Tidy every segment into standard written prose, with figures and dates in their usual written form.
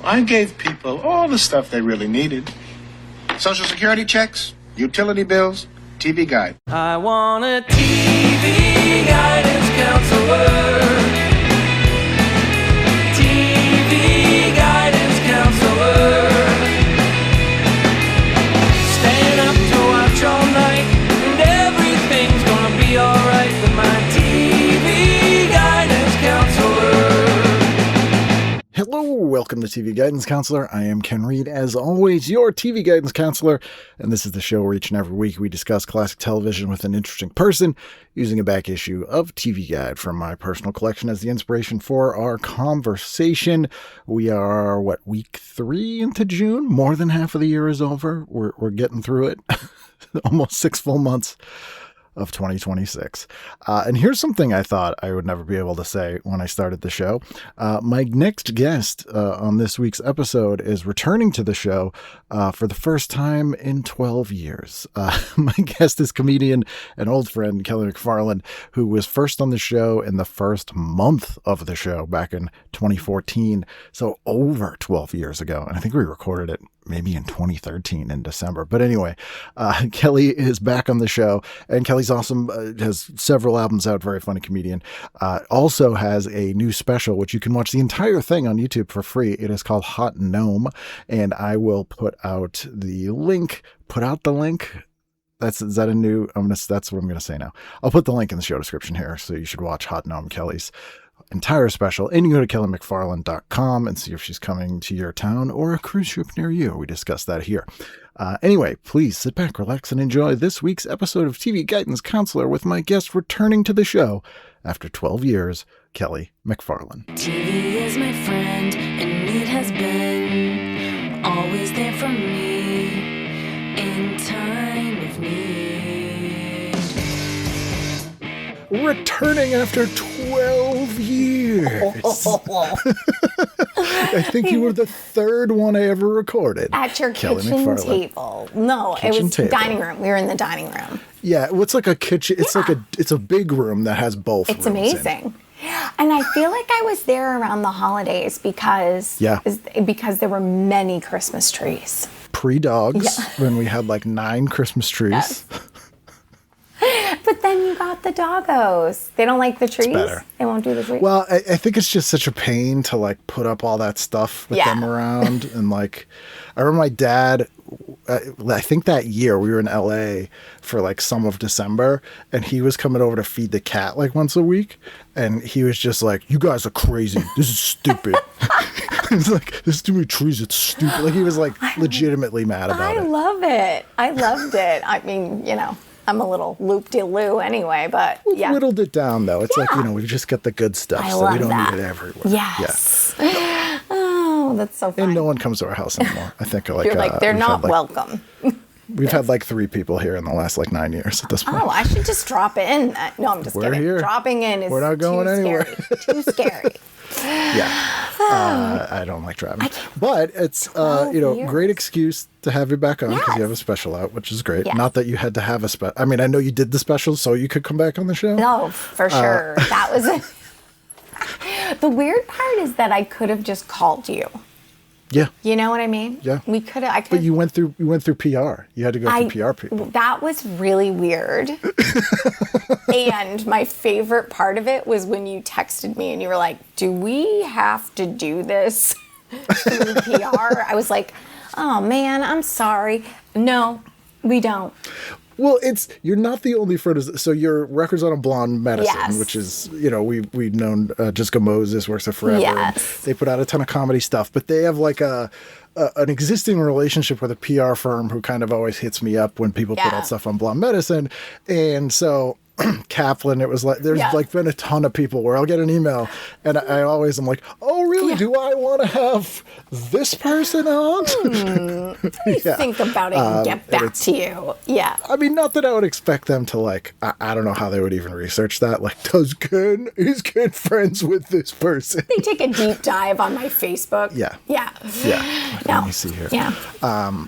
I gave people all the stuff they really needed. Social Security checks, utility bills, TV guide. I want a TV guidance counselor. TV guidance counselor. Staying up to watch all night, and everything's gonna be alright with my TV guidance counselor. Hello, welcome to TV Guidance Counselor. I am Ken Reed, as always, your TV Guidance Counselor, and this is the show where each and every week we discuss classic television with an interesting person, using a back issue of TV Guide from my personal collection as the inspiration for our conversation. We are, week 3 into June? More than half of the year is over. We're getting through it. Almost 6 full months of 2026. And here's something I thought I would never be able to say when I started the show. My next guest on this week's episode is returning to the show for the first time in 12 years. My guest is comedian and old friend Kelly MacFarland, who was first on the show in the first month of the show back in 2014. So over 12 years ago. And I think we recorded it maybe in 2013 in December. But anyway, Kelly is back on the show, and Kelly's awesome, has several albums out, very funny comedian. Also has a new special, which you can watch the entire thing on YouTube for free. It is called Hot Gnome, and I will put out the link. That's what I'm going to say now. I'll put the link in the show description here, so you should watch Hot Gnome, Kelly's entire special, and you can go to kellymacfarland.com and see if she's coming to your town or a cruise ship near you. We discussed that here. Anyway, please sit back, relax, and enjoy this week's episode of TV Guidance Counselor with my guest returning to the show after 12 years, Kelly MacFarland. TV is my friend, and it has been always there for me in time of need. Returning after 12 years. I think you were the third one I ever recorded. At your Kelly kitchen MacFarland. table. No, it was dining room. We were in the dining room. Yeah, it's like a kitchen. It's like it's a big room that has both It's rooms amazing. And I feel like I was there around the holidays because there were many Christmas trees. Pre-dogs, when we had like 9 Christmas trees. Yes. But then you got the doggos. They don't like the trees. Better. They won't do the trees. Well, I think it's just such a pain to like put up all that stuff with them around. And like, I remember my dad, I think that year we were in LA for like some of December, and he was coming over to feed the cat like once a week. And he was just like, "You guys are crazy. This is stupid." He's like, "There's too many trees. It's stupid." Like he was like legitimately mad about it. I love it. I loved it. I mean, I'm a little loop-de-loo anyway, but We've whittled it down, though. It's like, we just got the good stuff, so we don't need it everywhere. Yes. Yeah. Oh, that's so fun. And no one comes to our house anymore. I think You're like, they're not welcome. We've had like 3 people here in the last like 9 years at this point. Oh, I should just drop in. No, I'm just We're kidding. here. Dropping in is We're not going anywhere. Too scary. Yeah. I don't like driving. But it's, great excuse to have you back on because you have a special out, which is great. Yes. Not that you had to have a special. I mean, I know you did the special so you could come back on the show. No, for sure. That was The weird part is that I could have just called you. Yeah. You know what I mean? Yeah. We could have. But you went through PR. You had to go through PR people. That was really weird. And my favorite part of it was when you texted me and you were like, "Do we have to do this through PR?" I was like, "Oh man, I'm sorry. No, we don't." Well, you're not the only friend. So your record's on a Blonde Medicine, Yes. which is, we've known Jessica Moses works there forever. Yes. They put out a ton of comedy stuff, but they have like an existing relationship with a PR firm who kind of always hits me up when people put out stuff on Blonde Medicine. And so Kaplan, it was like, there's like been a ton of people where I'll get an email and I always am like, "Oh, really? Do I want to have this person on?" Think about it and get back to you. Yeah. I mean, not that I would expect them to like, I don't know how they would even research that. Like, is Ken friends with this person? They take a deep dive on my Facebook. Yeah. Yeah. Let me see here. Yeah.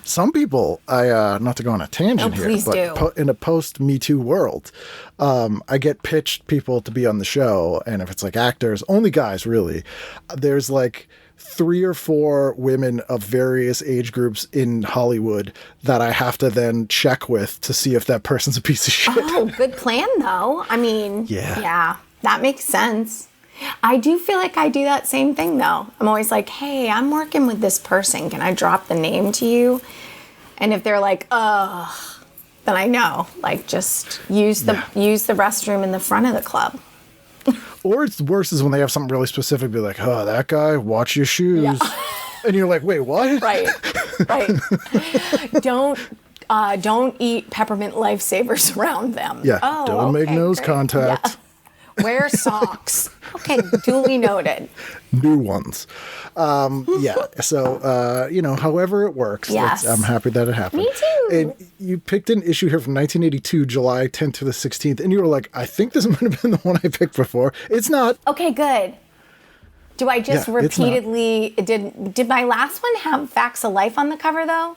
Some people, not to go on a tangent here, please but do. In a post-Me Too world, I get pitched people to be on the show, and if it's like actors, only guys really, there's like 3 or 4 women of various age groups in Hollywood that I have to then check with to see if that person's a piece of shit. Oh, good plan, though. I mean, Yeah. yeah, that makes sense. I do feel like I do that same thing, though. I'm always like, hey, I'm working with this person. Can I drop the name to you? And if they're like, ugh, then I know. Like, just use the restroom in the front of the club. Or it's worse is when they have something really specific, be like, oh, that guy, watch your shoes. Yeah. And you're like, wait, what? Right, right. Don't eat peppermint lifesavers around them. Yeah, Oh, don't make okay, nose great. contact. Yeah. Wear socks. Okay, duly noted. New ones. Yeah, so, however it works, Yes. I'm happy that it happened. Me too. And you picked an issue here from 1982, July 10th to the 16th, and you were like, I think this might have been the one I picked before. It's not. Okay, good. Do I just Yeah, it's not. repeatedly did my last one have Facts of Life on the cover though?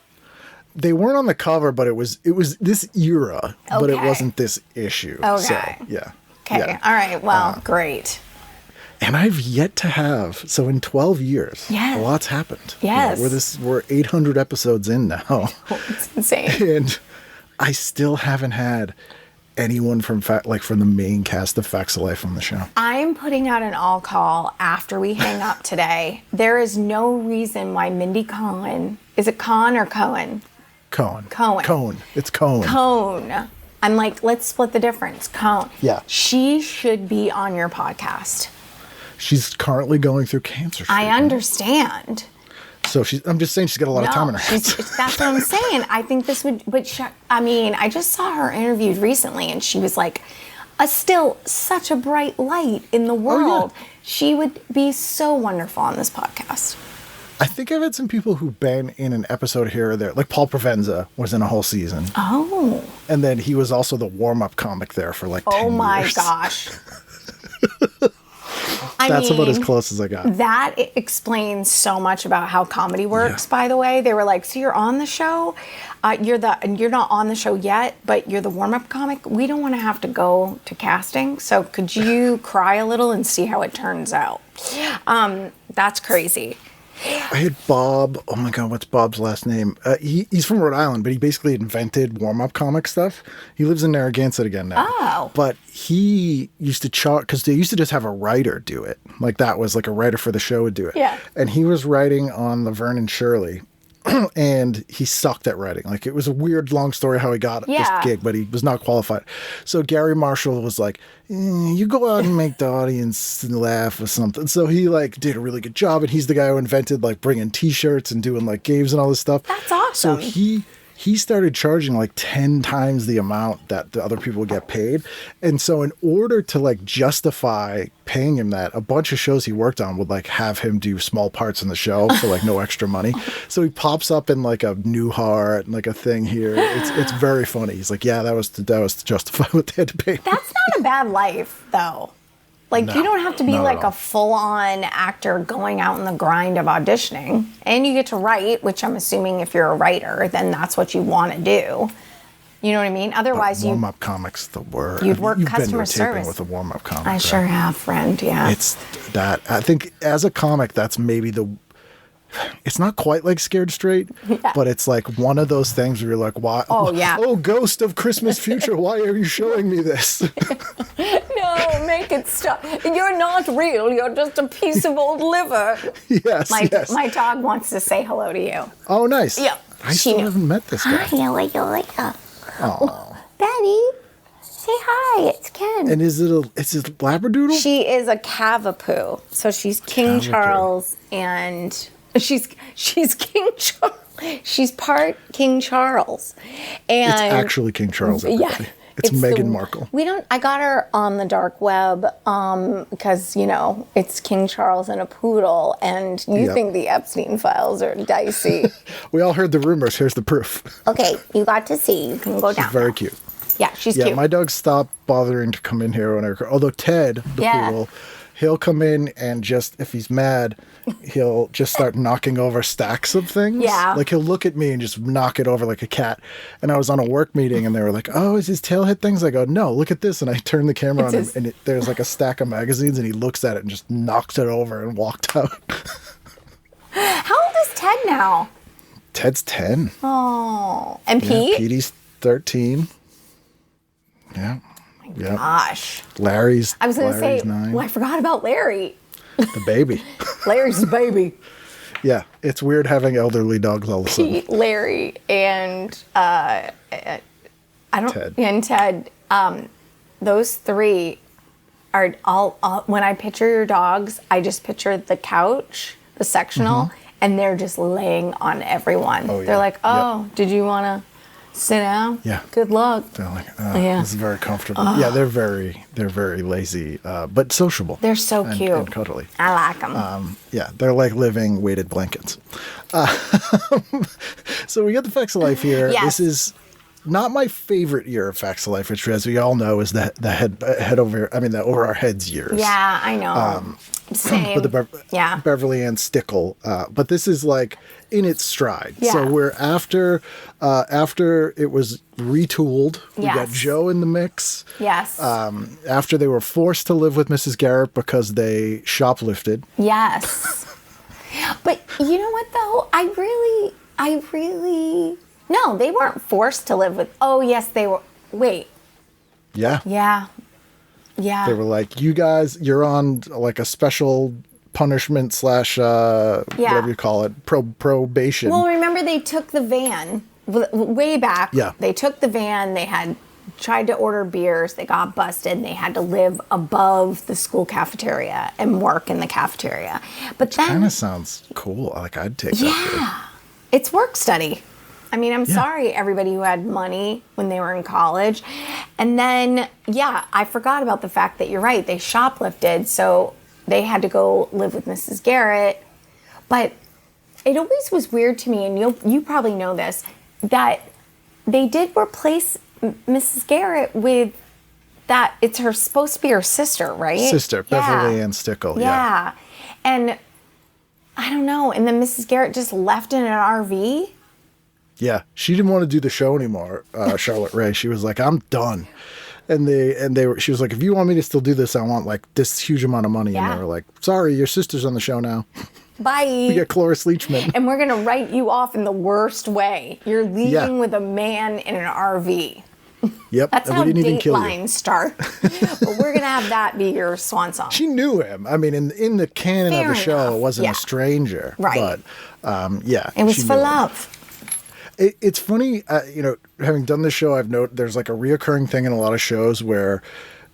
They weren't on the cover, but it was this era, but it Okay. wasn't this issue. Okay. So, yeah. Okay. Yeah. All right. Well, great. And I've yet to have, so in 12 years, Yes. a lot's happened. Yes. We're 800 episodes in now. It's insane. And I still haven't had anyone from from the main cast of Facts of Life on the show. I'm putting out an all call after we hang up today. There is no reason why Mindy Cohen, is it Cohen or Cohen? Cohen. Cohen. It's Cohen. Cohen. I'm like, let's split the difference. Cohen. Yeah. She should be on your podcast. She's currently going through cancer I treatment. understand. So I'm just saying she's got a lot of time on her hands. That's what I'm saying. I think this would, I just saw her interviewed recently and she was like, still such a bright light in the world. yeah. She would be so wonderful on this podcast. I think I've had some people who've been in an episode here or there. Like Paul Provenza was in a whole season. Oh. And then he was also the warm-up comic there for like 10 years. Oh my gosh. That's about as close as I got. That explains so much about how comedy works, by the way. They were like, so you're on the show? You're not on the show yet, but you're the warm-up comic. We don't want to have to go to casting, so could you cry a little and see how it turns out? That's crazy. I had Bob. Oh my God, what's Bob's last name? He's from Rhode Island, but he basically invented warm-up comic stuff. He lives in Narragansett again now. Oh. But he used to chart, because they used to just have a writer do it. Like that was like a writer for the show would do it. Yeah. And he was writing on the Vern and Shirley. And he sucked at writing. Like it was a weird long story how he got this gig, but he was not qualified. So Gary Marshall was like, you go out and make the audience laugh or something. So he like did a really good job, and he's the guy who invented like bringing T-shirts and doing like games and all this stuff. That's awesome. So he started charging like 10 times the amount that the other people would get paid. And so in order to like justify paying him that, a bunch of shows he worked on would like have him do small parts in the show for like no extra money. So he pops up in like a Newhart and like a thing here. It's very funny. He's like, yeah, that was to justify what they had to pay me. That's not a bad life, though. Like, No, you don't have to be not at like all. a full-on actor going out in the grind of auditioning. And you get to write, which I'm assuming if you're a writer, then that's what you want to do. You know what I mean? Otherwise, Warm-up comics, the word. You'd work You've customer been to a taping service. with a warm-up comic. I right? sure have, friend, yeah. It's that. I think as a comic, that's maybe it's not quite like Scared Straight, but it's like one of those things where you're like, why? Oh, yeah. Oh, Ghost of Christmas Future, why are you showing me this? No, make it stop. You're not real. You're just a piece of old liver. yes, yes. My dog wants to say hello to you. Oh, nice. Yeah, I she still knew. haven't met this guy. Hi, Oh. Betty. Say hi, it's Ken. And is it a Labradoodle? She is a Cavapoo. So she's King Cavapoo. Charles and she's King Charles. She's part King Charles. And It's actually King Charles, everybody. It's Meghan Markle. I got her on the dark web because, it's King Charles and a poodle, and you Yep. think the Epstein files are dicey. We all heard the rumors. Here's the proof. Okay, you got to see. You can go down. Very cute. Yeah, she's Yeah, cute. my dog stopped bothering to come in here although Ted, the Yeah. poodle, he'll come in and just, if he's mad, he'll just start knocking over stacks of things. Yeah. Like he'll look at me and just knock it over like a cat. And I was on a work meeting and they were like, oh, is his tail hit things? I go, no, look at this. And I turn the camera on him and there's like a stack of magazines and he looks at it and just knocks it over and walked out. How old is Ted now? Ted's 10. Oh, and Yeah, Pete? Petey's 13. Yeah. Yeah. Gosh. Larry's I was going to say, 9. well, I forgot about Larry. The baby. Larry's the baby. Yeah. It's weird having elderly dogs all of a sudden. Pete, Larry, and Ted. And Ted. Those three are all. When I picture your dogs, I just picture the couch, the sectional, and they're just laying on everyone. Oh, yeah. They're like, "Oh, Yep. did you want to sit down? Yeah. Good luck." They're like, Yeah. this is very comfortable. Yeah, they're very lazy, but sociable. They're so and, cute. and cuddly. I like them. Yeah, they're like living weighted blankets. So we got the Facts of Life here. Yes. This is not my favorite year of Facts of Life, which, as we all know, is the over our heads years. Yeah, I know. Same. But yeah. Beverly Ann Stickle. But this is like in its stride. Yeah. So we're after it was retooled. We got Yes. Joe in the mix. Yes. After they were forced to live with Mrs. Garrett because they shoplifted. Yes. But you know what though? I really no, they weren't forced to live with. Oh, yes, they were. Wait. Yeah. Yeah. Yeah. They were like, you guys, you're on like a special punishment / whatever you call it, probation. Well, remember they took the van way back. Yeah. They took the van. They had tried to order beers. They got busted. And they had to live above the school cafeteria and work in the cafeteria. But then, Kind of sounds cool. Like I'd take that. yeah, it's work study. I mean, I'm Yeah. sorry, everybody who had money when they were in college. And then, yeah, I forgot about the fact that you're right. They shoplifted, so they had to go live with Mrs. Garrett. But it always was weird to me, and you probably know this, that they did replace Mrs. Garrett with that. It's supposed to be her sister, right? Sister, Yeah. Beverly Ann Stickle. Yeah. And I don't know. And then Mrs. Garrett just left in an RV. Yeah, she didn't want to do the show anymore. Charlotte Ray, she was like, "I'm done," and she was like, "If you want me to still do this, I want like this huge amount of money." Yeah. And they were like, "Sorry, your sister's on the show now. Bye. You get Cloris Leachman." And we're going to write you off in the worst way. You're leaving Yeah. with a man in an RV. Yep, That's and how we didn't even kill you. Dateline start. But we're going to have that be your swan song. She knew him. I mean, in the canon Fair of the show, enough. it wasn't Yeah. a stranger, Right. But yeah, It was she for knew him. love. It's funny, having done this show, I've noted there's like a reoccurring thing in a lot of shows where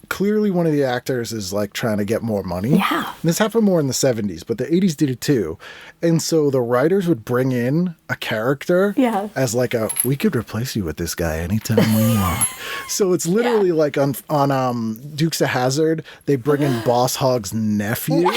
clearly one of the actors is like trying to get more money. Yeah. And this happened more in the 70s, but the 80s did it too. And so the writers would bring in a character Yeah. as like we could replace you with this guy anytime we want. So it's literally like on Dukes of Hazzard, they bring in Boss Hogg's nephew.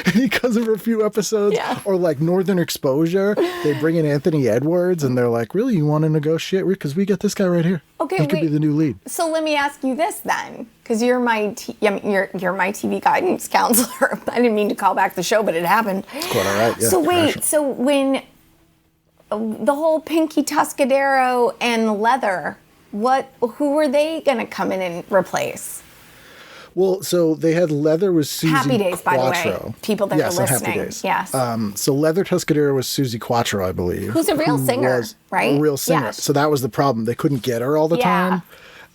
And he comes in for a few episodes. Yeah. Or like Northern Exposure, they bring in Anthony Edwards and they're like, really, you want to negotiate? Because we got this guy right here. Okay, he could be wait. the new lead. So let me ask you this then, because you're my TV guidance counselor. I didn't mean to call back the show, but it happened. Quite all right, yeah. So wait, Commercial. so when the whole Pinky Tuscadero and Leather, who were they going to come in and replace? Well, so they had Leather was Susie Happy Days, by the way, Quattro. people that yes, are on Happy listening. Days. Yes. So Leather Tuscadero was Susie Quattro, I believe. Who's a real singer, was right? A real singer. Yes. So that was the problem. They couldn't get her all the Yeah. time.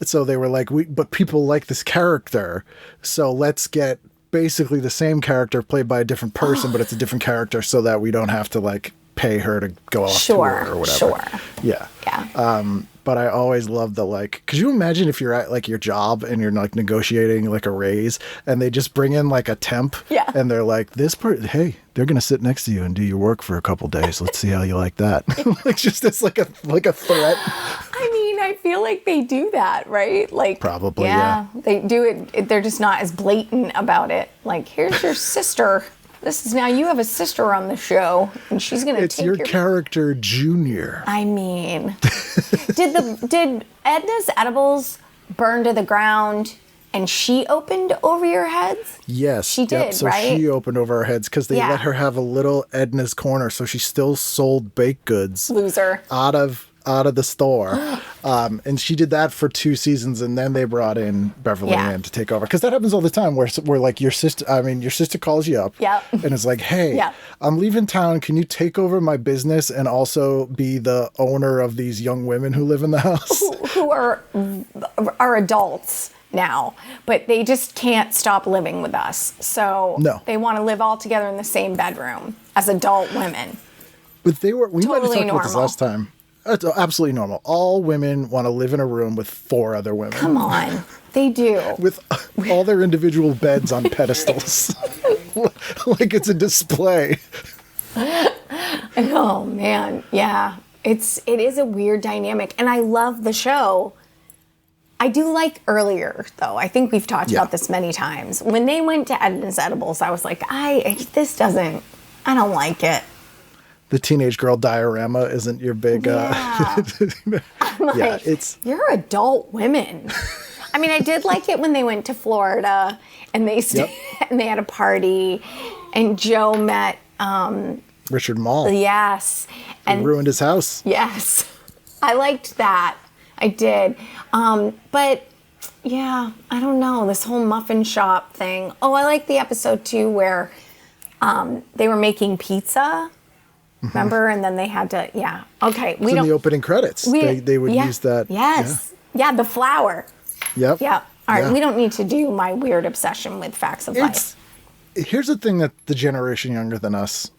So they were like, but people like this character, so let's get basically the same character played by a different person, but it's a different character so that we don't have to like pay her to go off Sure, tour or whatever. sure. Yeah. Yeah. But I always love the like, could you imagine if you're at like your job and you're like negotiating like a raise and they just bring in like a temp Yeah. and they're like, hey, they're going to sit next to you and do your work for a couple days. Let's see how you like that. Like just as like a threat. I mean, I feel like they do that, right? Like Probably, yeah. They do it. They're just not as blatant about it. Like, here's your sister. This is now you have a sister on the show, and she's gonna It's take your character, Junior. I mean, did Edna's edibles burn to the ground, and she opened over your heads? Yes. She did, So right? she opened over our heads because they Yeah. let her have a little Edna's Corner. So she still sold baked goods Loser. out of the store. And she did that for 2 seasons, and then they brought in Beverly Yeah. Ann to take over. Because that happens all the time where like your sister calls you up Yep. and it's like, hey, Yep. I'm leaving town. Can you take over my business and also be the owner of these young women who live in the house? Who are adults now, but they just can't stop living with us. So No. they want to live all together in the same bedroom as adult women. But we might have Totally talked about this normal. last time. It's absolutely normal. All women want to live in a room with 4 other women. Come on. They do. With all their individual beds on pedestals. Like it's a display. Oh man. Yeah. It is a weird dynamic. And I love the show. I do like earlier though. I think we've talked Yeah. about this many times. When they went to Edna's Edibles, I was like, I don't like it. The teenage girl diorama isn't your big Yeah. yeah, it's You're adult women. I mean, I did like it when they went to Florida and they Yep. and they had a party, and Joe met Richard Mall. yes, He and ruined his house. yes, I liked that. I did, but yeah, I don't know this whole muffin shop thing. Oh, I like the episode too where they were making pizza. Remember, and then they had to. Yeah, okay. It's in the opening credits. They would use that. Yes. Yeah, the flour. Yeah. Yep. Yeah. All right. Yeah. We don't need to do my weird obsession with facts of life. Here's the thing that the generation younger than us,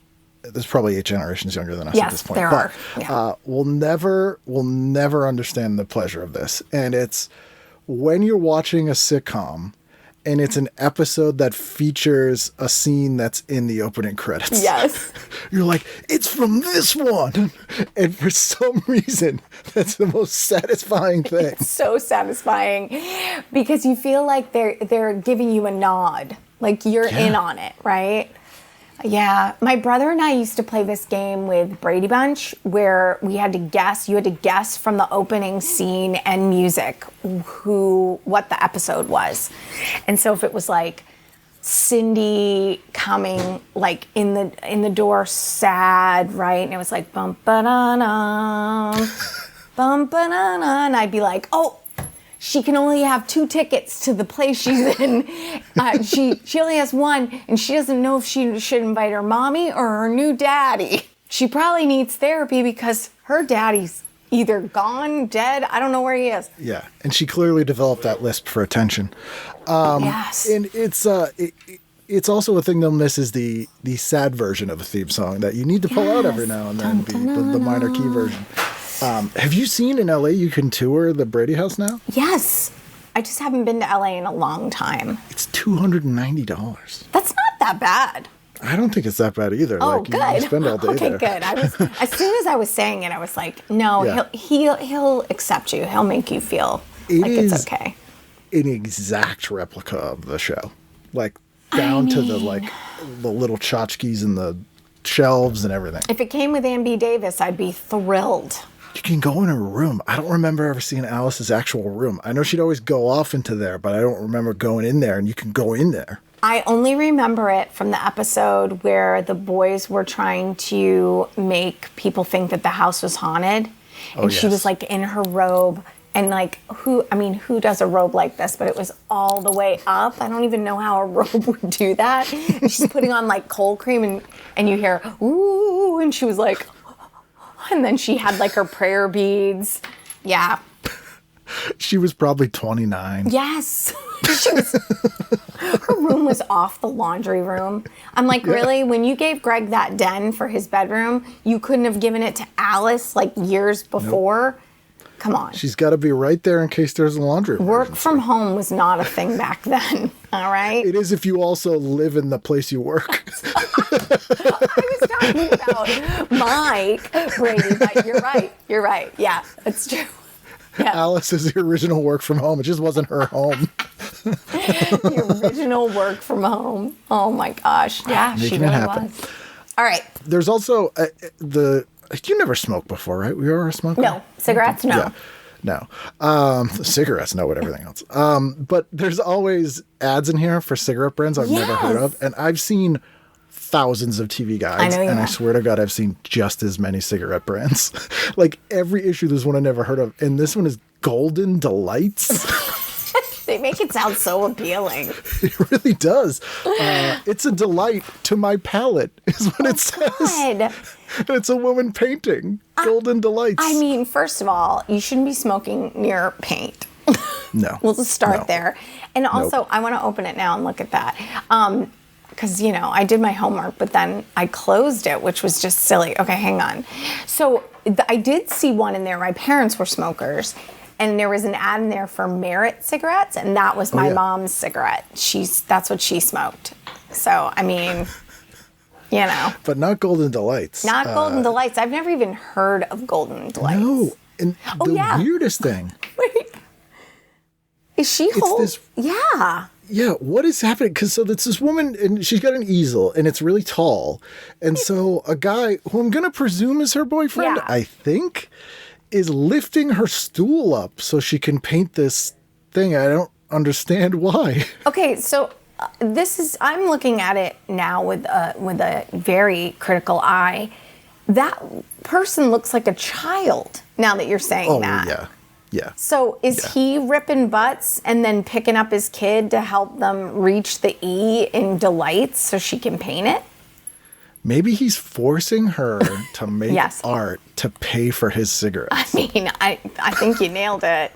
there's probably 8 generations younger than us at Yes, this point. there but, are. Yeah. will never understand the pleasure of this. And it's when you're watching a sitcom and it's an episode that features a scene that's in the opening credits. Yes. You're like, it's from this one. And for some reason, that's the most satisfying thing. So satisfying because you feel like they're giving you a nod, like you're in on it, right? Yeah, my brother and I used to play this game with Brady Bunch where we had to guess. You had to guess from the opening scene and music what the episode was, and so if it was like Cindy coming like in the door sad, right, and it was like bum ba da dum, bum ba da da, and I'd be like, oh. She can only have 2 tickets to the place she's in. She only has 1, and she doesn't know if she should invite her mommy or her new daddy. She probably needs therapy because her daddy's either gone, dead. I don't know where he is. Yeah, and she clearly developed that lisp for attention. Yes. And it's also a thing they'll miss is the sad version of a theme song that you need to pull out every now and then, the minor key version. Have you seen in LA you can tour the Brady House now? Yes. I just haven't been to LA in a long time. It's $290. That's not that bad. I don't think it's that bad either. Oh, like, good. You spend all day okay, there. good. As soon as I was saying it, I was like, no, Yeah. he'll accept you. He'll make you feel like is it's okay. An exact replica of the show. Like, down to the little tchotchkes and the shelves and everything. If it came with Ann B. Davis, I'd be thrilled. You can go in her room. I don't remember ever seeing Alice's actual room. I know she'd always go off into there, but I don't remember going in there, and you can go in there. I only remember it from the episode where the boys were trying to make people think that the house was haunted. And she yes. was like in her robe. And like, who does a robe like this? But it was all the way up. I don't even know how a robe would do that. And she's putting on like cold cream and you hear, ooh, and she was like, and then she had like her prayer beads. Yeah. She was probably 29. Yes. Her room was off the laundry room. I'm like, really? When you gave Greg that den for his bedroom, you couldn't have given it to Alice like years before? Nope. Come on. She's got to be right there in case there's a laundry Work emergency. from home was not a thing back then. All right? It is if you also live in the place you work. I was talking about Mike Brady, but you're right. You're right. Yeah, that's true. Yeah. Alice is the original work from home. It just wasn't her home. The original work from home. Oh my gosh. Yeah, Making she it really happen. was. All right. There's also you never smoked before, right? We were a smoker? No. Cigarettes? No. Yeah. No. Cigarettes, no, but everything else. But there's always ads in here for cigarette brands I've never heard of. And I've seen thousands of TV guides, I know you and I have. swear to God, I've seen just as many cigarette brands. Like every issue, there's one I never heard of, and this one is Golden Delights. They make it sound so appealing. It really does. It's a delight to my palate, is what it says. God. And it's a woman painting Golden Delights. I mean, first of all, you shouldn't be smoking near paint. No. We'll just start No. there. And also, I want to open it now and look at that. Because, I did my homework, but then I closed it, which was just silly. Okay, hang on. So I did see one in there. My parents were smokers. And there was an ad in there for Merit cigarettes, and that was my yeah. mom's cigarette. That's what she smoked. So, I mean, But not Golden Delights. not Golden Delights. I've never even heard of Golden Delights. No. And the yeah. weirdest thing. Wait. Is she this- Yeah. Yeah, what is happening? Because so it's this woman, and she's got an easel, and it's really tall. And so a guy, who I'm going to presume is her boyfriend, Yeah. I think, is lifting her stool up so she can paint this thing. I don't understand why. Okay, so I'm looking at it now with a very critical eye. That person looks like a child now that you're saying that. Yeah. Yeah. So is he ripping butts and then picking up his kid to help them reach the E in delights so she can paint it? Maybe he's forcing her to make Yes. art to pay for his cigarettes. I mean, I think you nailed it.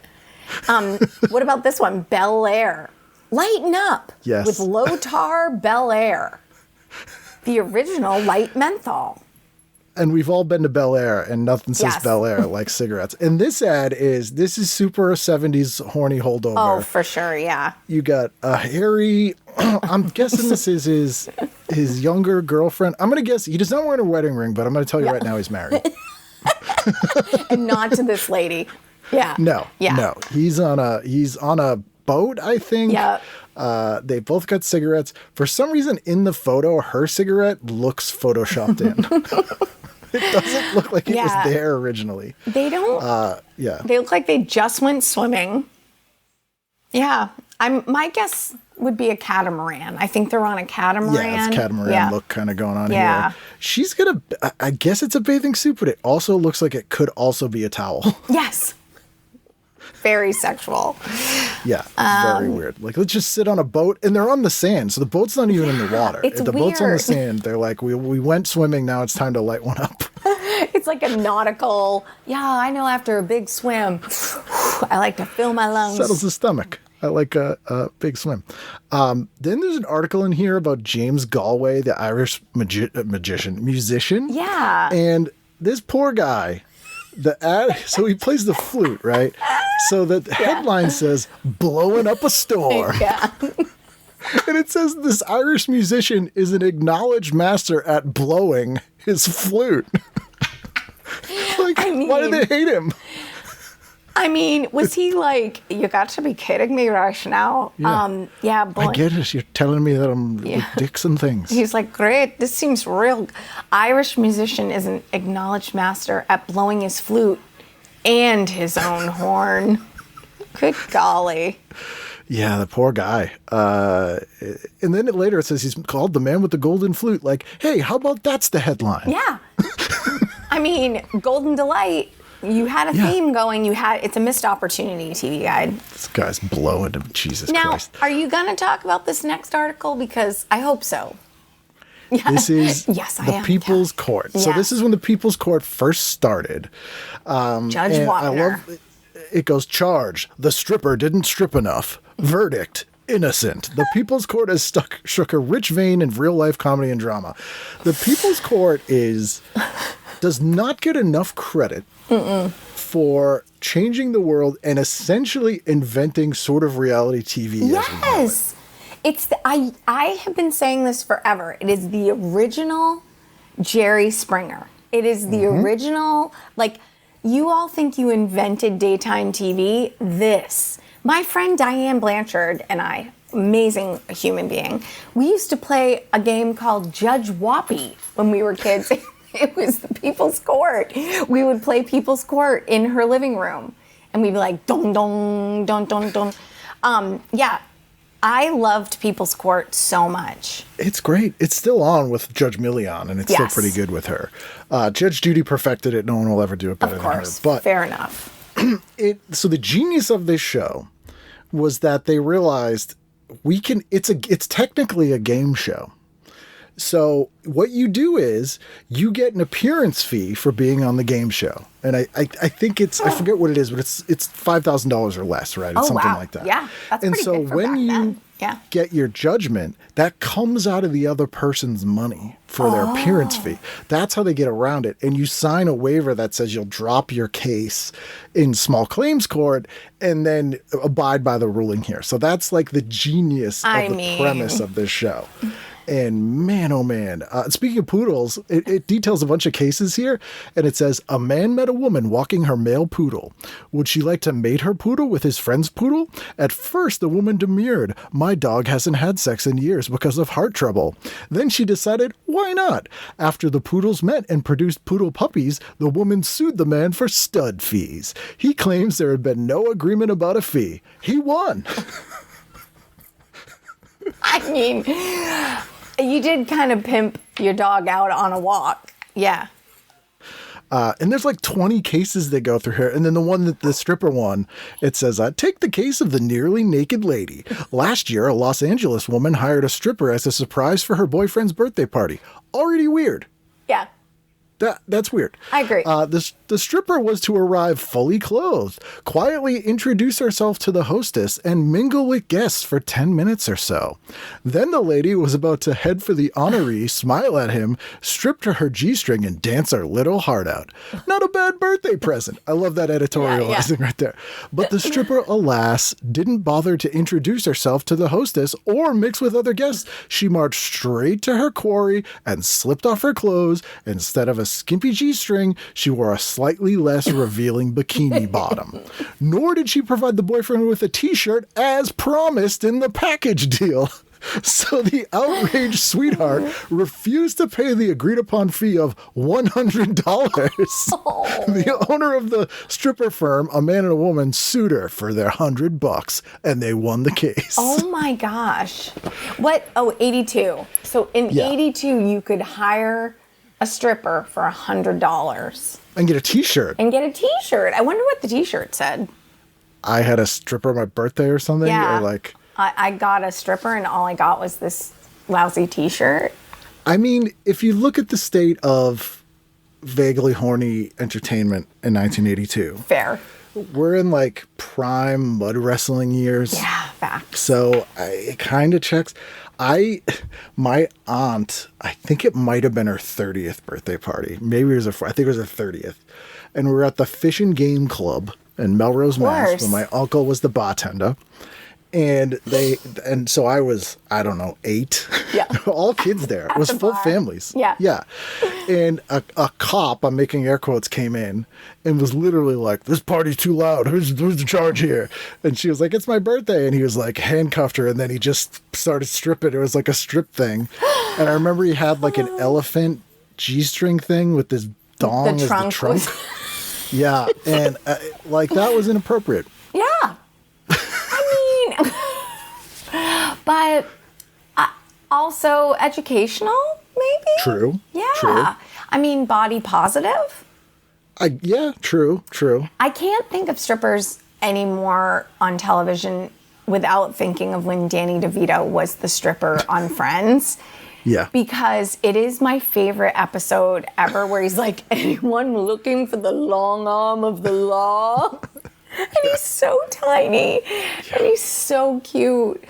What about this one? Bel Air. Lighten up. Yes. With low tar Bel Air. The original light menthol. And we've all been to Bel Air, and nothing says Yes. Bel Air like cigarettes. And this ad this is super 70s horny holdover. Oh, for sure, yeah. You got a hairy, I'm guessing this is his younger girlfriend. I'm going to guess he does not wear a wedding ring, but I'm going to tell you right now he's married. And not to this lady. Yeah. No, Yeah. no. He's on a boat, I think. Yeah. They both got cigarettes. For some reason, in the photo, her cigarette looks photoshopped in. It doesn't look like it was Yeah. there originally. They don't. Yeah. They look like they just went swimming. Yeah. My guess would be a catamaran. I think they're on a catamaran. Yeah, it's catamaran look kind of going on Yeah. here. She's got I guess it's a bathing suit, but it also looks like it could also be a towel. Yes. Very sexual. Yeah, very weird. Like, let's just sit on a boat, and they're on the sand, so the boat's not even in the water. It's If the boat's on the weird. sand, they're like, we went swimming, now it's time to light one up. It's like a nautical, I know after a big swim, I like to fill my lungs. Settles the stomach. I like a big swim. Then there's an article in here about James Galway, the Irish musician. Yeah. And this poor guy, so he plays the flute, right? So the headline says, blowing up a store. Yeah. And it says this Irish musician is an acknowledged master at blowing his flute. Like, why do they hate him? I mean, was he like, you got to be kidding me right now? Yeah. Boy. I get it. You're telling me that I'm with dicks and things. He's like, great, this seems real. Irish musician is an acknowledged master at blowing his flute and his own horn. Good golly. Yeah, the poor guy. And then later it says he's called the man with the golden flute. Like, hey, how about that's the headline? Yeah. I mean, Golden Delight, you had a theme going. It's a missed opportunity, TV Guide. This guy's blowing him. Jesus Now, Christ. are you going to talk about this next article? Because I hope so. This is Yes, I the am. People's Court. So Yes. this is when the People's Court first started. Judge And I Wapner. love it goes charge. The stripper didn't strip enough. Verdict. Innocent. The People's Court has shook a rich vein in real life comedy and drama. The People's Court does not get enough credit for changing the world and essentially inventing sort of reality TV. As we know it. Yes. I have been saying this forever. It is the original Jerry Springer. It is the original, like, you all think you invented daytime TV. My friend Diane Blanchard and I, amazing human being, we used to play a game called Judge Whoppy when we were kids. It was the People's Court. We would play People's Court in her living room. And we'd be like, dong, dong, dong, dong, dong. I loved People's Court so much. It's great. It's still on with Judge Millian, and it's still Yes. pretty good with her. Judge Judy perfected it. No one will ever do it better Of than her. course. But Fair enough. so the genius of this show was that they realized it's technically a game show. So what you do is you get an appearance fee for being on the game show. And I think I forget what it is, but it's $5,000 or less, right? It's something like that. Yeah, that's and pretty so good for when back you then. Yeah. get your judgment, that comes out of the other person's money for their appearance fee. That's how they get around it. And you sign a waiver that says you'll drop your case in small claims court and then abide by the ruling here. So that's like the genius of the premise of this show. And man, oh man, speaking of poodles, it details a bunch of cases here. And it says, a man met a woman walking her male poodle. Would she like to mate her poodle with his friend's poodle? At first, the woman demurred. My dog hasn't had sex in years because of heart trouble. Then she decided, why not? After the poodles met and produced poodle puppies, the woman sued the man for stud fees. He claims there had been no agreement about a fee. He won. I mean, you did kind of pimp your dog out on a walk. Yeah. And there's like 20 cases they go through here. And then the one that the stripper one, it says, take the case of the nearly naked lady. Last year, a Los Angeles woman hired a stripper as a surprise for her boyfriend's birthday party. Already weird. Yeah. That's weird. I agree. The stripper was to arrive fully clothed, quietly introduce herself to the hostess, and mingle with guests for 10 minutes or so. Then the lady was about to head for the honoree, smile at him, strip to her G-string, and dance her little heart out. Not a bad birthday present. I love that editorializing right there. But the stripper, alas, didn't bother to introduce herself to the hostess or mix with other guests. She marched straight to her quarry and slipped off her clothes. Instead of a skimpy G-string, she wore a slightly less revealing bikini bottom. Nor did she provide the boyfriend with a t-shirt as promised in the package deal. So the outraged sweetheart refused to pay the agreed upon fee of $100. The owner of the stripper firm, a man and a woman, sued her for their $100, and they won the case. Oh my gosh. What? Oh, 82. So in 82, you could hire a stripper for $100. And get a t-shirt. And get a t-shirt. I wonder what the t-shirt said. I had a stripper my birthday or something. Yeah. Or like, I got a stripper and all I got was this lousy t-shirt. I mean, if you look at the state of vaguely horny entertainment in 1982. Fair. We're in like prime mud wrestling years. Yeah, facts. So it kind of checks. My aunt, I think it might have been her 30th birthday party. Maybe it was I think it was her 30th. And we were at the Fish and Game Club in Melrose, Mass, where my uncle was the bartender. And so I was, I don't know, 8. Yeah. All kids there. It was the full bar. families. Yeah. Yeah. And a cop, I'm making air quotes, came in and was literally like, this party's too loud. Who's in charge here? And she was like, it's my birthday. And he was like, handcuffed her. And then he just started stripping. It was like a strip thing. And I remember he had like an elephant G-string thing with this dong as the trunk. Yeah. And like that was inappropriate. Yeah. But also educational, maybe? True. Yeah. True. I mean, body positive. Yeah, true. I can't think of strippers anymore on television without thinking of when Danny DeVito was the stripper on Friends. Yeah. Because it is my favorite episode ever where he's like, anyone looking for the long arm of the law? And he's so tiny. And he's so cute.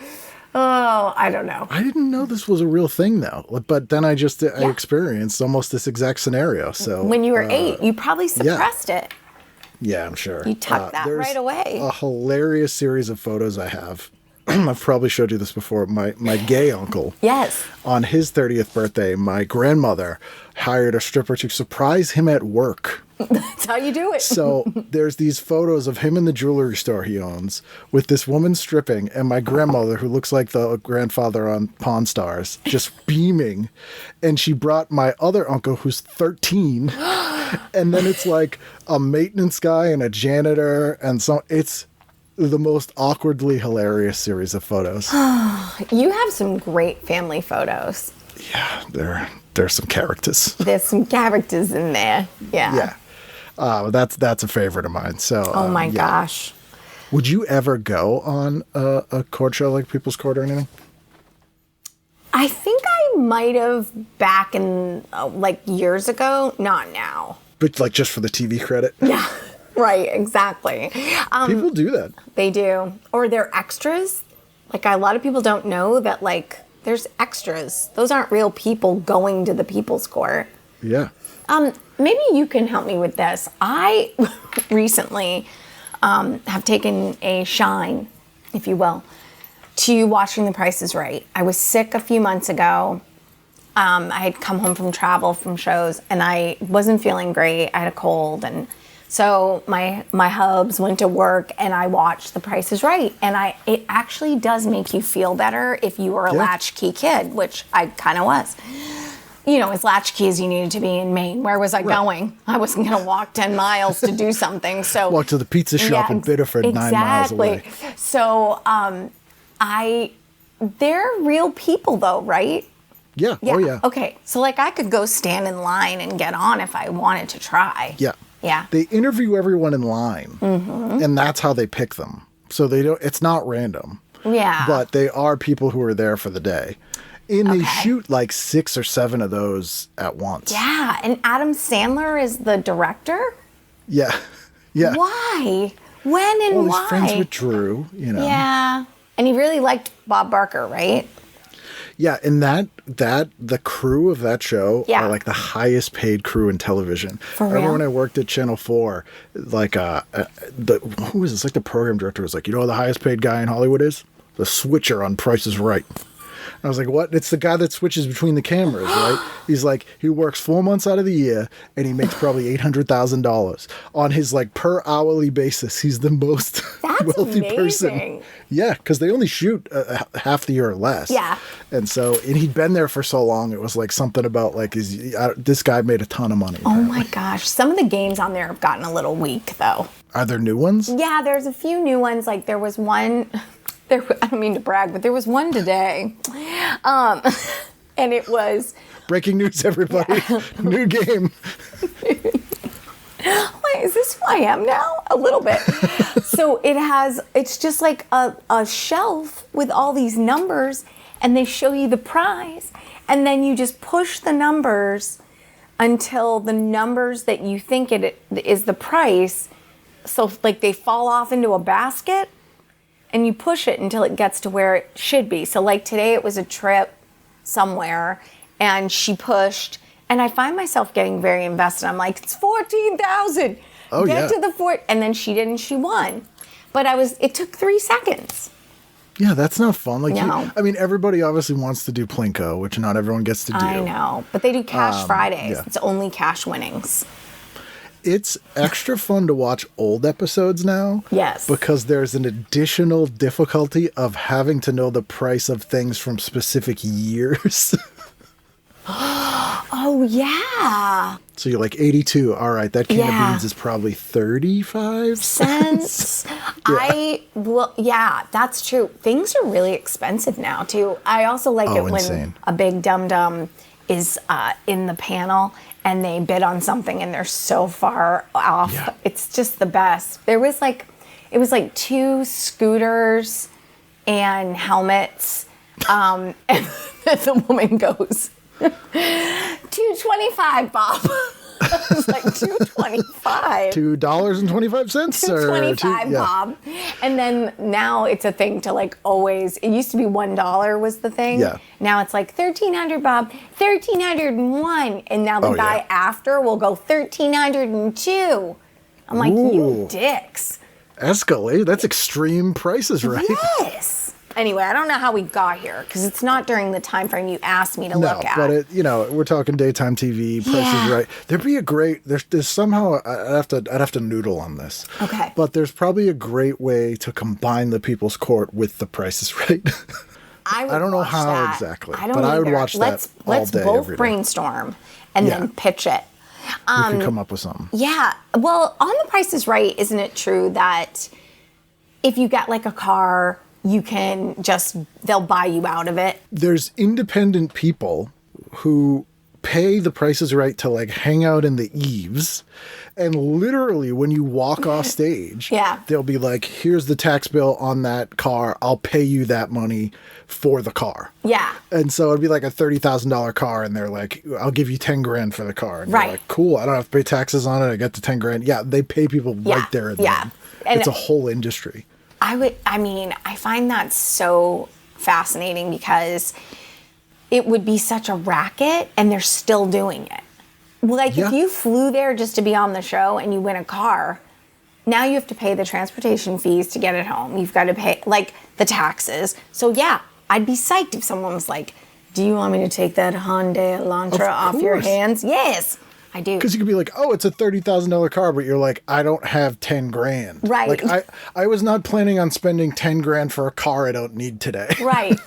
Oh, I don't know. I didn't know this was a real thing, though. But then I experienced almost this exact scenario. So when you were 8, you probably suppressed it. Yeah, I'm sure. You tucked that right away. A hilarious series of photos I have. I've probably showed you this before. My gay uncle. Yes. On his 30th birthday, my grandmother hired a stripper to surprise him at work. That's how you do it. So there's these photos of him in the jewelry store he owns with this woman stripping and my grandmother, who looks like the grandfather on Pawn Stars, just beaming. And she brought my other uncle, who's 13. And then it's like a maintenance guy and a janitor. And so it's the most awkwardly hilarious series of photos. You have some great family photos. Yeah, there's some characters. There's some characters in there. Yeah. Yeah. That's a favorite of mine. So. Oh my gosh. Would you ever go on a court show like People's Court or anything? I think I might have back in like years ago. Not now. But like just for the TV credit? Yeah. Right. Exactly. People do that. They do. Or they're extras. Like a lot of people don't know that like there's extras. Those aren't real people going to the People's Court. Yeah. Maybe you can help me with this. I recently have taken a shine, if you will, to watching The Price is Right. I was sick a few months ago. I had come home from travel from shows and I wasn't feeling great. I had a cold, and so my hubs went to work and I watched The Price is Right. And it actually does make you feel better if you were a latchkey kid, which I kind of was. You know, as latchkey as you needed to be in Maine. Where was I going? I wasn't going to walk 10 miles to do something. So walk to the pizza shop in Biddeford, 9 miles away. So they're real people though, right? Yeah. Oh, yeah. Okay. So like I could go stand in line and get on if I wanted to try. Yeah. Yeah. They interview everyone in line, and that's how they pick them. So they don't. It's not random. Yeah. But they are people who are there for the day. And they shoot like 6 or 7 of those at once. Yeah. And Adam Sandler is the director? Yeah. Yeah. Why? When and why? He's friends with Drew, you know. Yeah. And he really liked Bob Barker, right? Yeah, and the crew of that show Yeah. are like the highest paid crew in television. For I remember real? when I worked at Channel 4, like who was this? Like the program director was like, you know who the highest paid guy in Hollywood is? The switcher on Price is Right. I was like, what? It's the guy that switches between the cameras, right? He's like, he works 4 months out of the year and he makes probably $800,000 on his like per hourly basis. He's the most wealthy person. Yeah, because they only shoot half the year or less. Yeah. And he'd been there for so long. It was like something about like, this guy made a ton of money. Oh apparently. my gosh. Some of the games on there have gotten a little weak though. Are there new ones? Yeah, there's a few new ones. Like there was one... I don't mean to brag, but there was one today. And it was... Breaking news, everybody. New game. Wait, is this who I am now? A little bit. So it's just like a shelf with all these numbers, and they show you the prize, and then you just push the numbers until the numbers that you think it is the price. So like they fall off into a basket. And you push it until it gets to where it should be. So like today it was a trip somewhere and she pushed, and I find myself getting very invested. I'm like, it's 14,000. Oh, Get yeah. to the fort. And then she did, and she won. But it took 3 seconds. Yeah, that's not fun. Like, No. everybody obviously wants to do Plinko, which not everyone gets to do. I know. But they do Cash Fridays. yeah. It's only cash winnings. It's extra fun to watch old episodes now. Yes. Because there's an additional difficulty of having to know the price of things from specific years. Oh, yeah. So you're like 82. All right, that can Yeah. of beans is probably 35 cents. Yeah, that's true. Things are really expensive now, too. I also like it when insane. a big dum-dum is in the panel and they bid on something and they're so far off. Yeah. It's just the best. It was like 2 scooters and helmets. And the woman goes, $2.25, Bob. I was like, $2.25. $2.25 or $2.25, yeah. Bob. And then now it's a thing to like always, it used to be $1 was the thing. Yeah. Now it's like $1,300, Bob, $1,301. And now the Oh, guy yeah. after will go $1,302. I'm like, you Ooh. dicks. Escalate. That's extreme prices, right? Yes. Anyway, I don't know how we got here because it's not during the time frame you asked me to No, look at. but we're talking daytime TV. Prices Yeah. right. There'd be a great. There's somehow I'd have to noodle on this. Okay. But there's probably a great way to combine the People's Court with the Prices Right. I don't know watch how that. exactly, I don't but I would either. watch that let's all day, both every day. brainstorm and Yeah. then pitch it. We could come up with something. Yeah. Well, on The Price is Right, isn't it true that if you get like a car, you can just, they'll buy you out of it. There's independent people who pay the prices right to like hang out in the eaves, and literally when you walk off stage, they'll be like, here's the tax bill on that car, I'll pay you that money for the car. And so it'd be like a $30,000 car, and they're like, I'll give you 10 grand for the car, and you're like, cool, I don't have to pay taxes on it, I get the 10 grand. They pay people right there and then. And it's a whole industry. I find that so fascinating because it would be such a racket, and they're still doing it. Like, if you flew there just to be on the show and you win a car, now you have to pay the transportation fees to get it home. You've got to pay, like, the taxes. So, I'd be psyched if someone was like, do you want me to take that Hyundai Elantra off your hands? Yes, I do. Because you could be like, oh, it's a $30,000 car, but you're like, I don't have 10 grand. Right. Like, I was not planning on spending 10 grand for a car I don't need today. Right.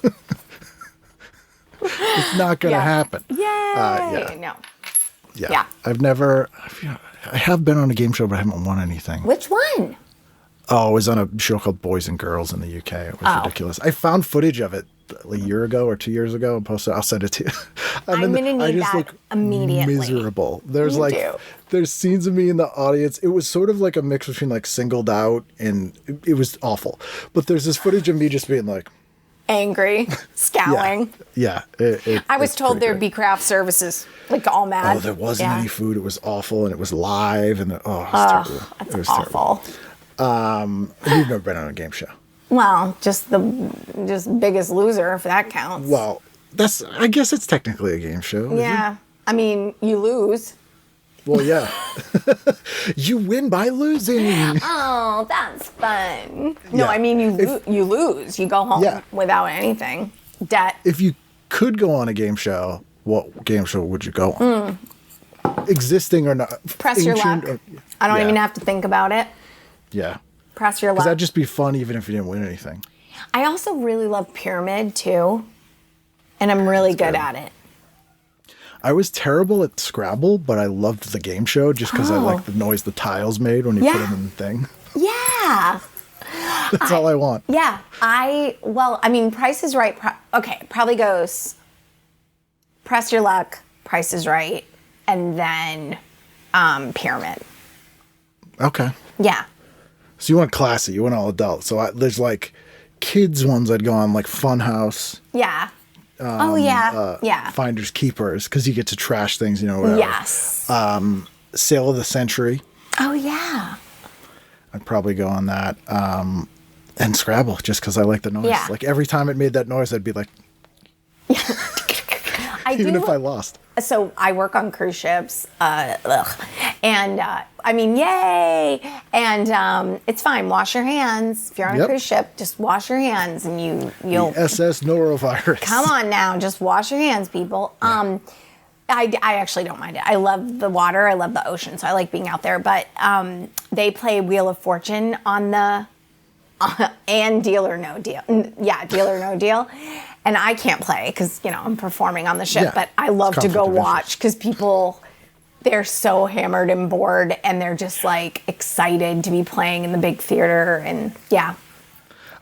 It's not going to happen. Yay! No. Yeah. I have been on a game show, but I haven't won anything. Which one? Oh, it was on a show called Boys and Girls in the UK. It was ridiculous. I found footage of it a year ago or 2 years ago and posted. I'll send it to you. I'm going to need that immediately. Miserable. There's there's scenes of me in the audience. It was sort of like a mix between like Singled Out and it was awful. But there's this footage of me just being like, angry, scowling. I was told there'd be craft services, like all mad. Oh, there wasn't any food. It was awful, and it was live, and it was terrible. That's awful. You've never been on a game show. Well, just Biggest Loser, if that counts. Well, I guess it's technically a game show. Yeah, I mean, you lose. Well, yeah. You win by losing. Oh, that's fun. No, I mean, you lose. You go home without anything. Debt. If you could go on a game show, what game show would you go on? Existing or not? Press your luck. I don't even have to think about it. Yeah. Press your luck. Because that'd just be fun even if you didn't win anything. I also really love Pyramid, too. And I'm really good at it. I was terrible at Scrabble, but I loved the game show just because I liked the noise the tiles made when you put them in the thing. Yeah. That's all I want. Yeah. Price is Right. Probably goes Press Your Luck, Price is Right, and then Pyramid. Okay. Yeah. So you want classy, you want all adult. So there's like kids ones I'd go on, like Funhouse. Yeah. Finders Keepers, because you get to trash things, whatever. Yes. Sale of the Century. Oh, yeah. I'd probably go on that. And Scrabble, just because I like the noise. Yeah. Like every time it made that noise, I'd be like, even if I lost. So I work on cruise ships, and yay! And it's fine. Wash your hands. If you're on a cruise ship, just wash your hands, and you'll. The SS Norovirus. Come on now, just wash your hands, people. I actually don't mind it. I love the water. I love the ocean, so I like being out there. But they play Wheel of Fortune on the and Deal or No Deal. Yeah, Deal or No Deal. And I can't play because, I'm performing on the ship, but I love to go watch because people, they're so hammered and bored and they're just like excited to be playing in the big theater. And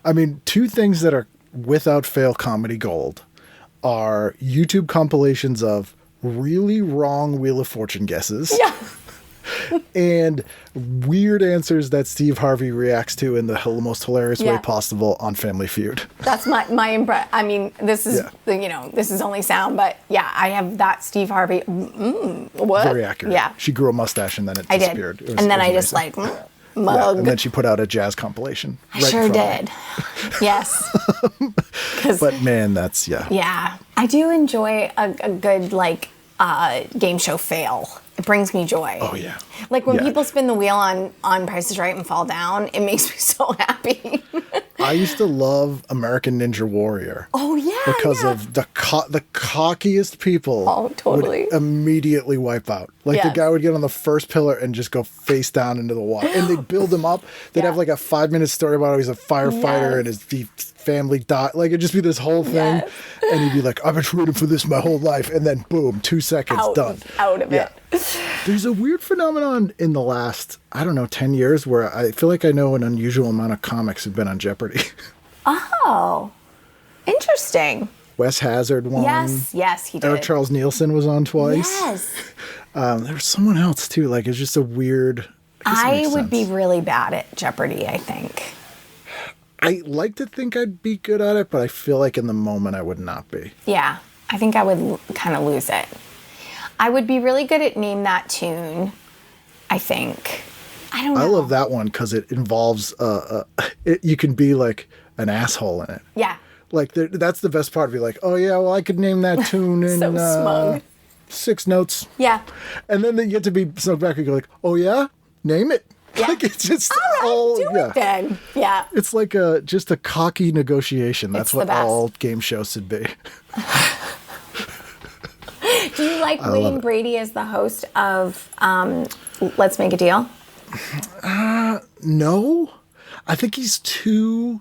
I mean, two things that are without fail comedy gold are YouTube compilations of really wrong Wheel of Fortune guesses. Yeah. And weird answers that Steve Harvey reacts to in the most hilarious way possible on Family Feud. That's my impression. I mean, this is this is only sound, but I have that Steve Harvey. What? Very accurate. Yeah. She grew a mustache and then it disappeared. I did. And then I just like mug. And then she put out a jazz compilation. I sure did. Yes. But man, that's Yeah, I do enjoy a good game show fail. It brings me joy. Oh, yeah. Like when people spin the wheel on Price is Right and fall down, it makes me so happy. I used to love American Ninja Warrior. Oh, yeah. Because of the cockiest people would immediately wipe out. Like the guy would get on the first pillar and just go face down into the water. And they'd build him up. They'd have like a 5-minute story about how he's a firefighter and his family died. Like it'd just be this whole thing. And he'd be like, I've been training for this my whole life. And then boom, 2 seconds, done. Out of it. There's a weird phenomenon in the last, I don't know, 10 years where I feel like I know an unusual amount of comics have been on Jeopardy. Oh, interesting. Wes Hazard won. Yes, he did. Eric Charles Nielsen was on twice. Yes. There was someone else too. Like, it's just a weird. I would be really bad at Jeopardy, I think. I like to think I'd be good at it, but I feel like in the moment I would not be. Yeah, I think I would kind of lose it. I would be really good at Name That Tune, I think. I don't know. I love that one because it involves, you can be like an asshole in it. Yeah. Like, that's the best part. Be like, oh yeah, well, I could name that tune in So smug. 6 notes. Yeah. And then you get to be snuck back and go like, oh yeah, name it. Yeah. Like, it's just All right, do it then. Yeah. It's like just a cocky negotiation. That's It's what the best. all game shows should be. Do you like Wayne Brady as the host of Let's Make a Deal? No, I think he's too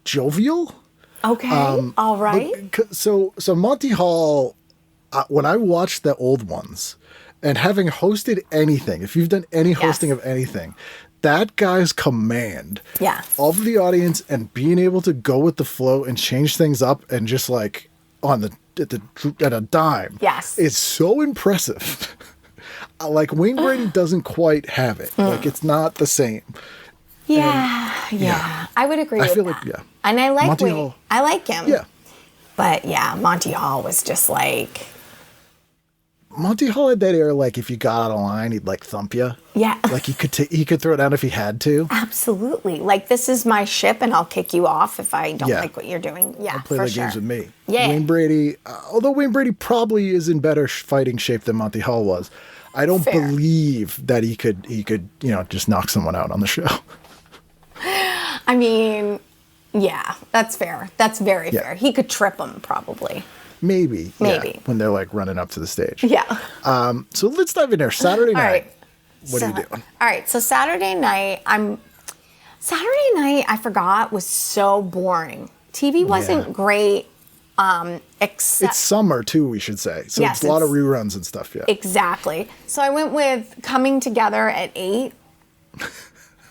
jovial. Okay. All right. So Monty Hall, when I watched the old ones, and having hosted anything, if you've done any hosting of anything, that guy's command of the audience and being able to go with the flow and change things up and just like at a dime. Yes. It's so impressive. Like, Wayne Brady doesn't quite have it. Like, it's not the same. Yeah. I would agree with I feel that. like, And I like Monty Wayne. Hall. I like him. Yeah. But yeah, Monty Hall was just like... Monty Hall had that air, like, if you got out of line, he'd, like, thump you. Yeah. Like, he could throw it down if he had to. Absolutely. Like, this is my ship and I'll kick you off if I don't like what you're doing. Yeah, Play for the sure. games with me. Yeah. Wayne Brady, although Wayne Brady probably is in better fighting shape than Monty Hall was, I don't believe that he could, just knock someone out on the show. I mean, yeah, that's fair. That's very fair. He could trip him probably. Maybe. Maybe. Yeah, when they're, like, running up to the stage. Yeah. So let's dive in there. Saturday night. All right. What are you doing? All right. So Saturday night, I forgot, was so boring. TV wasn't great, except... It's summer, too, we should say. So Yes, it's a lot of reruns and stuff, yeah. Exactly. So I went with Coming Together at 8.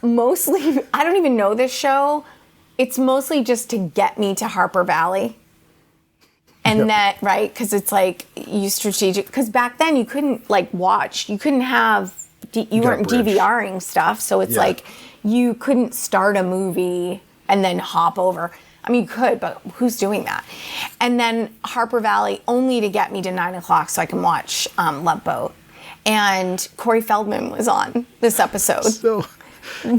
Mostly, I don't even know this show. It's mostly just to get me to Harper Valley. And that, right? Because it's like, because back then you couldn't like watch, you couldn't have, you weren't DVRing stuff. So it's like, you couldn't start a movie and then hop over. I mean, you could, but who's doing that? And then Harper Valley only to get me to 9 o'clock so I can watch Love Boat. And Corey Feldman was on this episode. So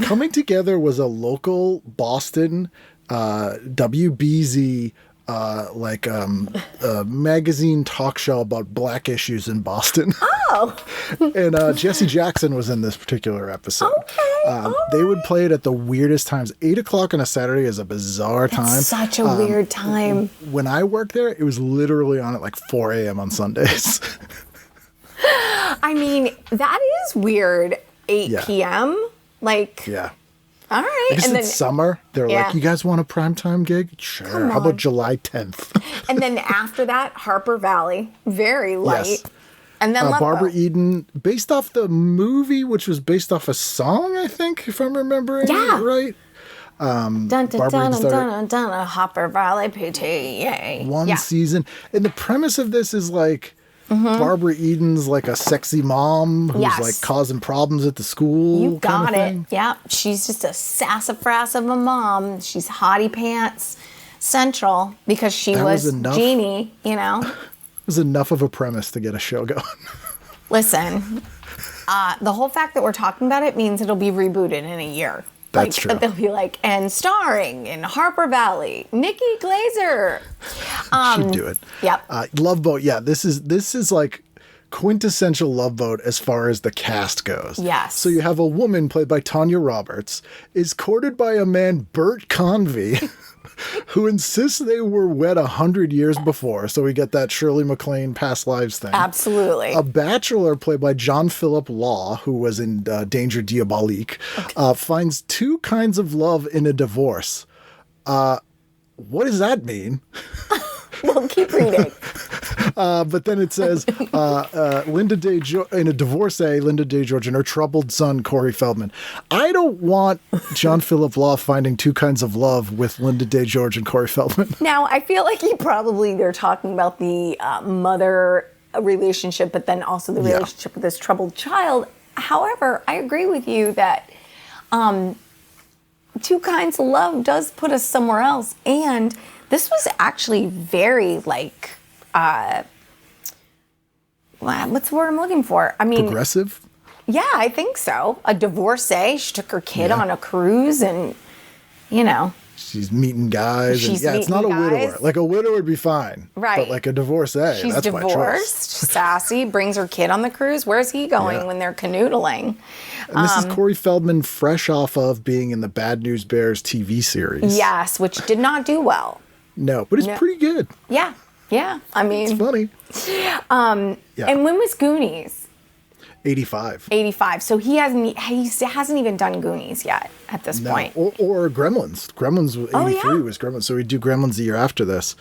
Coming Together was a local Boston WBZ magazine talk show about black issues in Boston. Oh. And Jesse Jackson was in this particular episode. Okay. They would play it at the weirdest times. 8 o'clock on a Saturday is a bizarre time. Such a weird time. When I worked there, it was literally on at like 4 a.m. on Sundays. I mean, that is weird. 8 p.m. Like, all right. I guess and it's summer. They're like, you guys want a primetime gig? Sure. How about July 10th? And then after that, Harper Valley, very light. Yes. And then Barbara Eden, based off the movie, which was based off a song, I think, if I'm remembering it right. Dun, dun, dun, dun, dun, dun, Harper Valley PT, yay. One season. And the premise of this is like, Barbara Eden's like a sexy mom who's like causing problems at the school. You got it. Thing. Yeah. She's just a sassafras of a mom. She's hottie pants central because she was Jeannie, you know. It was enough of a premise to get a show going. Listen, the whole fact that we're talking about it means it'll be rebooted in a year. That's true. They'll be like, and starring in Harper Valley, Nikki Glazer. She'd do it. Yep. Love Boat. Yeah, this is like quintessential Love Boat as far as the cast goes. Yes. So you have a woman played by Tanya Roberts, is courted by a man, Bert Convy, who insists they were wed 100 years before. So we get that Shirley MacLaine past lives thing. Absolutely. A bachelor played by John Philip Law, who was in Danger Diabolique, finds 2 kinds of love in a divorce. What does that mean? Well, keep reading. But then it says, in a divorcee, Linda Day George and her troubled son, Corey Feldman. I don't want John Philip Roth finding two kinds of love with Linda Day George and Corey Feldman. Now, I feel like they're talking about the mother relationship, but then also the relationship with this troubled child. However, I agree with you that two kinds of love does put us somewhere else. And this was actually very what's the word I'm looking for? I mean, Progressive? Yeah, I think so. A divorcee. She took her kid on a cruise and, She's meeting guys. It's not a widower. Like a widower would be fine. Right. But like a divorcee, she's that's divorced, my choice. sassy, brings her kid on the cruise. Where's he going when they're canoodling? And this is Corey Feldman fresh off of being in the Bad News Bears TV series. Yes, which did not do well. No, but it's pretty good. Yeah. Yeah. I mean, it's funny. And when was Goonies? 85. 85. So he hasn't even done Goonies yet at this point. Or Gremlins. Gremlins 83 was Gremlins. So we do Gremlins the year after this.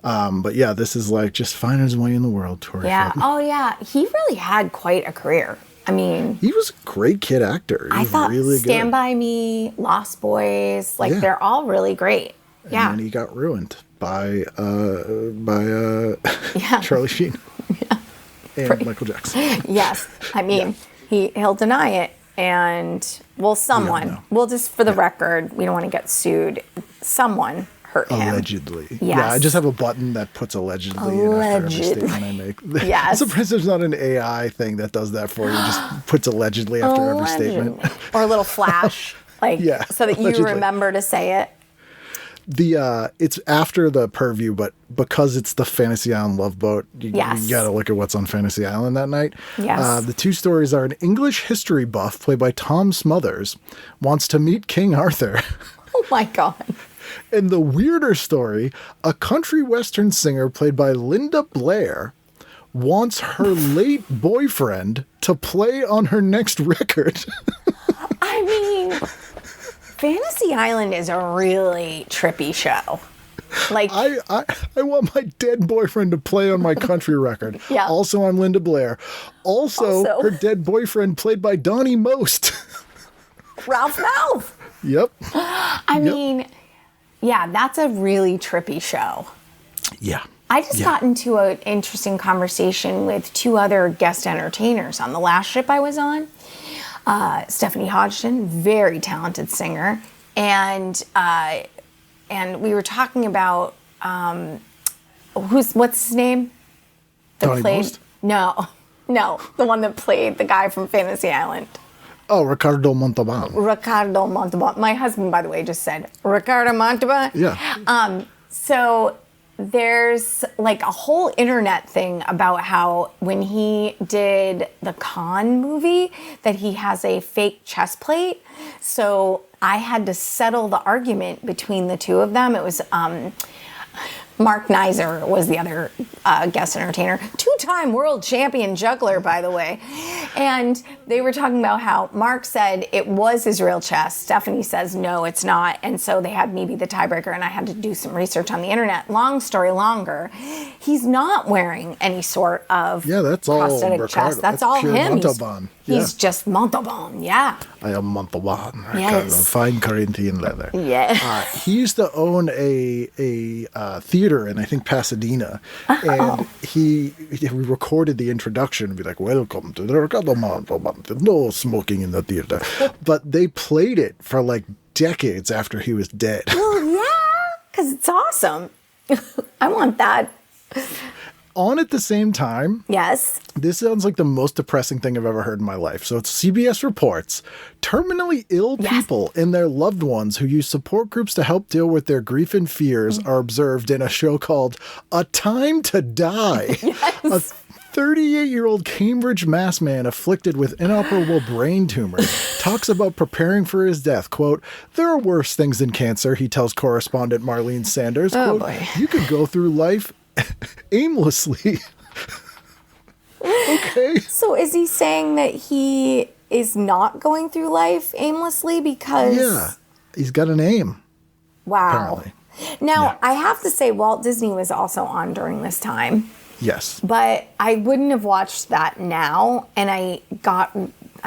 But yeah, this is like just finding his way in the world, Corey Feldman. Oh yeah. He really had quite a career. I mean, he was a great kid actor. I thought really Stand good. By Me, Lost Boys, they're all really great. And then he got ruined by Charlie Sheen. And Michael Jackson. Yes. I mean, he'll deny it. And, someone, just for the record, we don't want to get sued. Someone hurt him. Allegedly. Yes. Yeah, I just have a button that puts allegedly in after every statement I make. Yes. I'm surprised there's not an AI thing that does that for you. Just puts allegedly after every statement. Or a little flash, so that you allegedly. remember to say it. It's after the purview, but because it's the Fantasy Island Love Boat, you gotta look at what's on Fantasy Island that night. Yes. The two stories are: an English history buff played by Tom Smothers wants to meet King Arthur. Oh my God. And the weirder story, a country western singer played by Linda Blair wants her late boyfriend to play on her next record. I mean, Fantasy Island is a really trippy show. I want my dead boyfriend to play on my country record. Yeah. Also, I'm Linda Blair. Also, her dead boyfriend played by Donnie Most. Ralph Malph. Yep. I mean, that's a really trippy show. Yeah. I just got into an interesting conversation with two other guest entertainers on the last ship I was on. Stephanie Hodgson, very talented singer, and we were talking about what's his name? Donnie Most? No, the one that played the guy from Fantasy Island. Oh, Ricardo Montalban. Ricardo Montalban. My husband, by the way, just said Ricardo Montalban. Yeah. So there's a whole internet thing about how when he did the Con movie that he has a fake chest plate. So I had to settle the argument between the two of them. It was Mark Neiser was the other guest entertainer, two-time world champion juggler, by the way. And they were talking about how Mark said it was his real chest. Stephanie says, no, it's not. And so they had me be the tiebreaker, and I had to do some research on the internet. Long story longer, he's not wearing any sort of that's all prosthetic Ricardo. chest. That's all pure him. Montalban. He's just Montalban, I am Montalban. Yes. Ricardo, fine Corinthian leather. Yeah. He used to own a theater in, I think, Pasadena. And he recorded the introduction and be like, welcome to the Ricardo Montalban. No smoking in the theater. But they played it for decades after he was dead. Well, yeah, because it's awesome. I want that. On at the same time, Yes. this sounds like the most depressing thing I've ever heard in my life. So it's CBS reports terminally ill people and their loved ones who use support groups to help deal with their grief and fears are observed in a show called A Time to Die. A 38-year-old Cambridge Mass man afflicted with inoperable brain tumor talks about preparing for his death. Quote, there are worse things than cancer, he tells correspondent Marlene Sanders. Oh, quote, boy. you could go through life aimlessly. Okay. So is he saying that he is not going through life aimlessly because... Yeah. He's got an aim. Wow. Apparently. Now, I have to say Walt Disney was also on during this time. Yes. But I wouldn't have watched that now, and I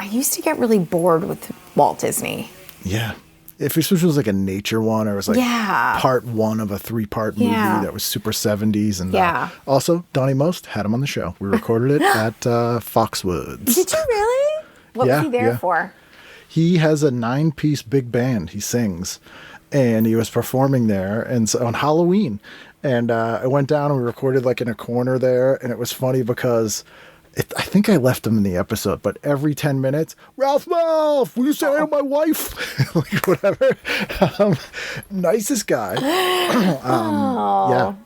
used to get really bored with Walt Disney. Yeah. If this was like a nature one, or it was like part one of a 3-part movie that was super 70s. And also, Donnie Most had him on the show. We recorded it at Foxwoods. Did you really? What was he there for? He has a 9-piece big band. He sings. And he was performing there and so on Halloween. And I went down and we recorded like in a corner there. And it was funny because I think I left him in the episode, but every 10 minutes, Ralph, will you say hi to my wife? Like, whatever. Nicest guy.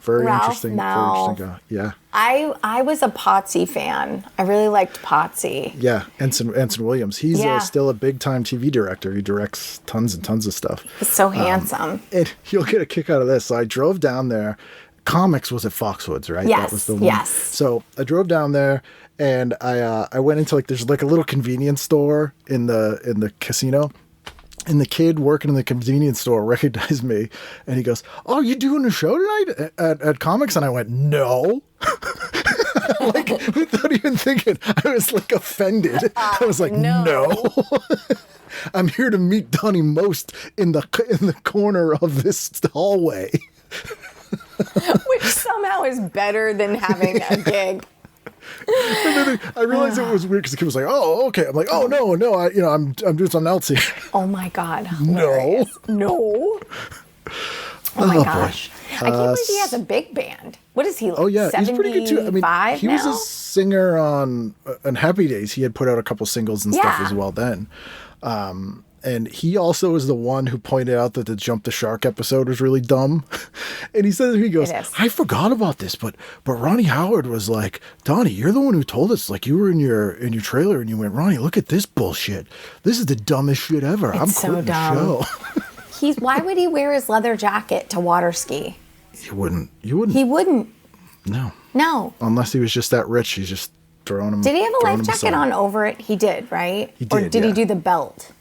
Very Ralph interesting. Mel. Very interesting guy. Yeah. I was a Potsy fan. I really liked Potsy. Yeah, Ensign Williams. He's still a big-time TV director. He directs tons and tons of stuff. He's so handsome. And you'll get a kick out of this. So I drove down there. Comics was at Foxwoods, right? Yes, that was the one. yes. So I drove down there, and I went into there's like a little convenience store in the casino. And the kid working in the convenience store recognized me, and he goes, "Oh, you doing a show tonight at Comics?" And I went, "No." Like, without even thinking, I was like offended. I was like, "No." I'm here to meet Donnie Most in the corner of this hallway. Which somehow is better than having a gig. And then I realized it was weird because the kid was like, "Oh, okay." I'm like, "Oh, no, I'm doing something else here." Oh my God. No. No. Oh my gosh. I can't believe he has a big band. What is he like? Oh yeah, he's pretty good too. I mean, he was now? a singer on Happy Days. He had put out a couple singles and stuff as well then. And he also is the one who pointed out that the Jump the Shark episode was really dumb. And he says, he goes, "I forgot about this, but Ronnie Howard was like, Donnie, you're the one who told us, like, you were in your trailer and you went, Ronnie, look at this bullshit. This is the dumbest shit ever. I'm so quitting dumb. the show." Why would he wear his leather jacket to water ski? You wouldn't. He wouldn't. No. Unless he was just that rich. He's just throwing him. Did he have a life jacket on over it? He did, right? He did, Or did he do the belt?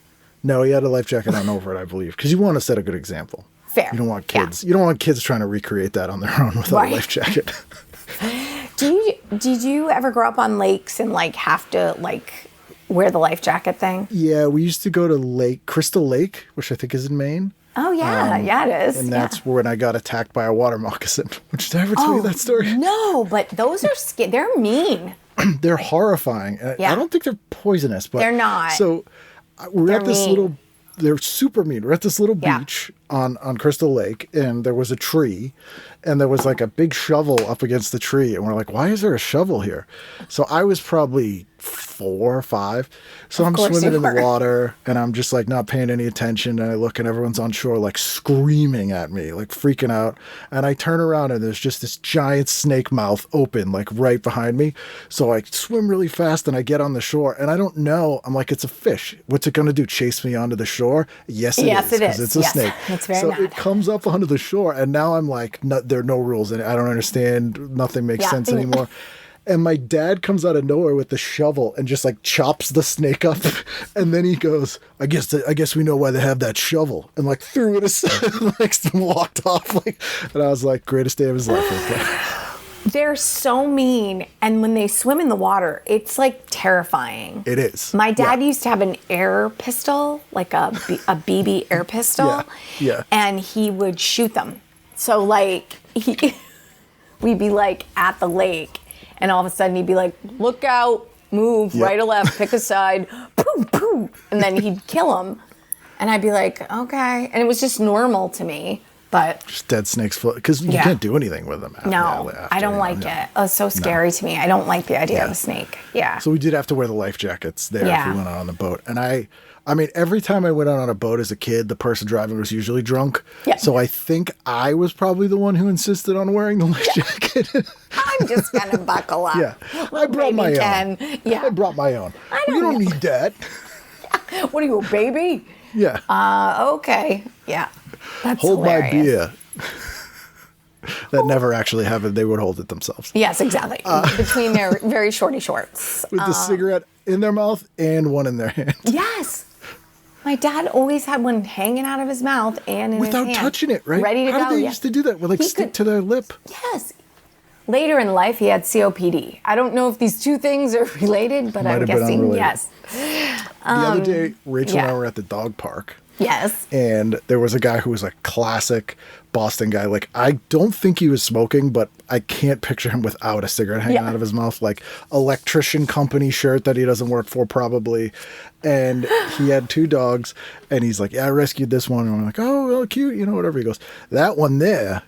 No, he had a life jacket on over it, I believe, because you want to set a good example. Fair. You don't want kids. You don't want kids trying to recreate that on their own without a life jacket. Did you ever grow up on lakes and like have to like wear the life jacket thing? Yeah, we used to go to Crystal Lake, which I think is in Maine. Oh yeah, it is. And that's when I got attacked by a water moccasin. Did I ever tell you that story? No, but those are they're mean. They're horrifying. I don't think they're poisonous, but they're not. So we're at this little. They're super mean. We're at this little beach on Crystal Lake, and there was a tree, and there was like a big shovel up against the tree, and we're like, "Why is there a shovel here?" So I was probably 4 or 5. So I'm swimming in the water, and I'm just like not paying any attention, and I look, and everyone's on shore like screaming at me, like freaking out, and I turn around, and there's just this giant snake mouth open like right behind me. So I swim really fast, and I get on the shore, and I don't know. I'm like, it's a fish. What's it gonna do? Chase me onto the shore? Yes, it is. Because it's a snake. It's very so mad. It comes up onto the shore, and now I'm like, there are no rules, and I don't understand. Nothing makes sense anymore. And my dad comes out of nowhere with the shovel and just like chops the snake up, and then he goes, I guess we know why they have that shovel," and like threw it aside, like walked off, like, and I was like, greatest day of his life right there. They're so mean, and when they swim in the water, it's like terrifying. It is. My dad used to have an air pistol, like a BB air pistol. Yeah. And he would shoot them. So like we'd be like at the lake, and all of a sudden he'd be like, "Look out, move, right or left, pick a side, poo, poo," and then he'd kill them. And I'd be like, "Okay," and it was just normal to me. But just dead snakes, because you can't do anything with them. I don't like it. It's so scary to me. I don't like the idea of a snake. Yeah. So we did have to wear the life jackets there if we went out on the boat. And I mean, every time I went out on a boat as a kid, the person driving was usually drunk. Yeah. So I think I was probably the one who insisted on wearing the life jacket. I'm just gonna buckle up. Yeah. I brought my own. Yeah. I brought my own. You don't need that. What are you, a baby? Yeah. Okay. Yeah. That's hold hilarious. my beer. That never actually happened. They would hold it themselves. Yes, exactly. Between their very shorty shorts. With the cigarette in their mouth and one in their hand. Yes. My dad always had one hanging out of his mouth and in his hand. Without touching it, right? Ready to go. How did they used to do that? With like stick to their lip? Yes. later in life, he had COPD. I don't know if these two things are related, but I'm guessing yes. The other day, Rachel and I were at the dog park. Yes. And there was a guy who was a classic Boston guy. Like, I don't think he was smoking, but I can't picture him without a cigarette hanging out of his mouth. Like, electrician company shirt that he doesn't work for, probably. And he had 2 dogs, and he's like, yeah, I rescued this one. And I'm like, oh, cute, you know, whatever. He goes, that one there,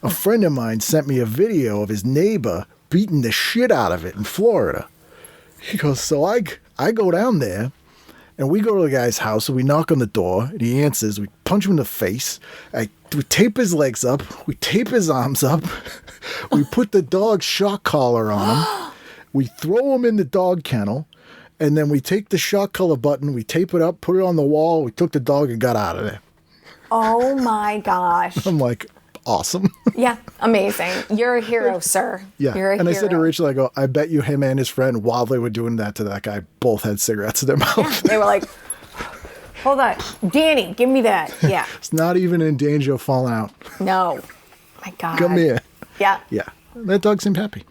a friend of mine sent me a video of his neighbor beating the shit out of it in Florida. He goes, so I go down there. And we go to the guy's house, and we knock on the door, and he answers. We punch him in the face. We tape his legs up. We tape his arms up. We put the dog's shock collar on him. We throw him in the dog kennel, and then we take the shock collar button, we tape it up, put it on the wall. We took the dog and got out of there. Oh, my gosh. I'm like, awesome. Yeah, amazing. You're a hero, sir. Yeah. You're a hero. I said to Rachel, I go, I bet you him and his friend, while they were doing that to that guy, both had cigarettes in their mouth. Yeah, they were like, hold on. Danny, give me that. Yeah. It's not even in danger of falling out. No. My God. Come here. Yeah. Yeah. That dog seemed happy.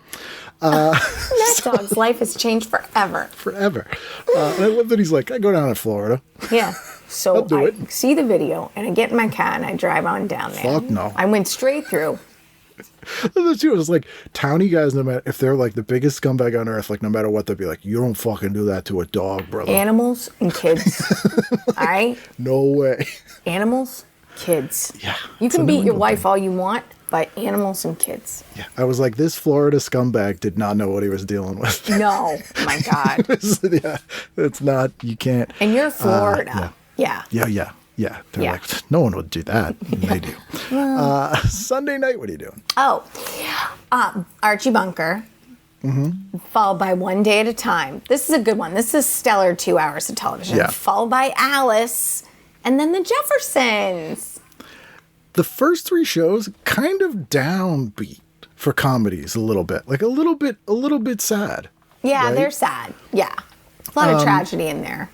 That dog's life has changed forever. Forever. And I love that he's like, I go down to Florida. Yeah. So do I it. see the video, and I get in my car, and I drive on down there. Fuck no. I went straight through. That's too. It's like townie guys, no matter if they're like the biggest scumbag on earth, like no matter what, they'll be like, you don't fucking do that to a dog, brother. Animals and kids. All right? No way. Animals, kids. Yeah. You It's a can New beat your England wife thing. all you want, but animals and kids. Yeah. I was like, this Florida scumbag did not know what he was dealing with. No. My God. Yeah. It's not, you can't. And you're Florida. Yeah. Yeah. They're Yeah. like, no one would do that. And they do. Sunday night, what are you doing? Oh, Archie Bunker, followed by One Day at a Time. This is a good one. This is a stellar 2 hours of television. Yeah. Followed by Alice, and then the Jeffersons. The first 3 shows kind of downbeat for comedies a little bit. Like a little bit sad. Yeah, Right? they're sad. Yeah. A lot of tragedy in there.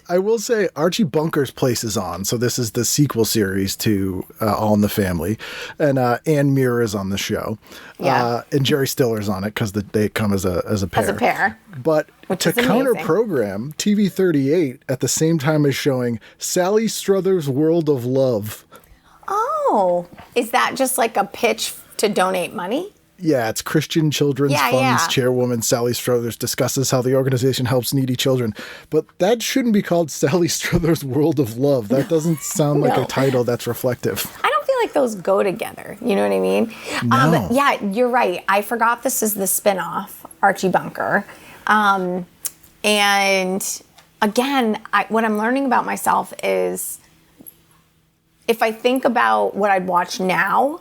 I will say Archie Bunker's Place is on. So this is the sequel series to All in the Family. And Ann Muir is on the show. Yeah. And Jerry Stiller's on it because they come as a pair. As a pair. But Which to is amazing. counter-program, TV 38 at the same time is showing Sally Struthers' World of Love. Oh, is that just like a pitch to donate money? Yeah, it's Christian Children's Yeah, Fund's yeah. chairwoman Sally Struthers discusses how the organization helps needy children. But that shouldn't be called Sally Struthers' World of Love. That doesn't sound like No. a title that's reflective. I don't feel like those go together. You know what I mean? No. Yeah, you're right. I forgot this is the spinoff, Archie Bunker. And again, what I'm learning about myself is if I think about what I'd watch now,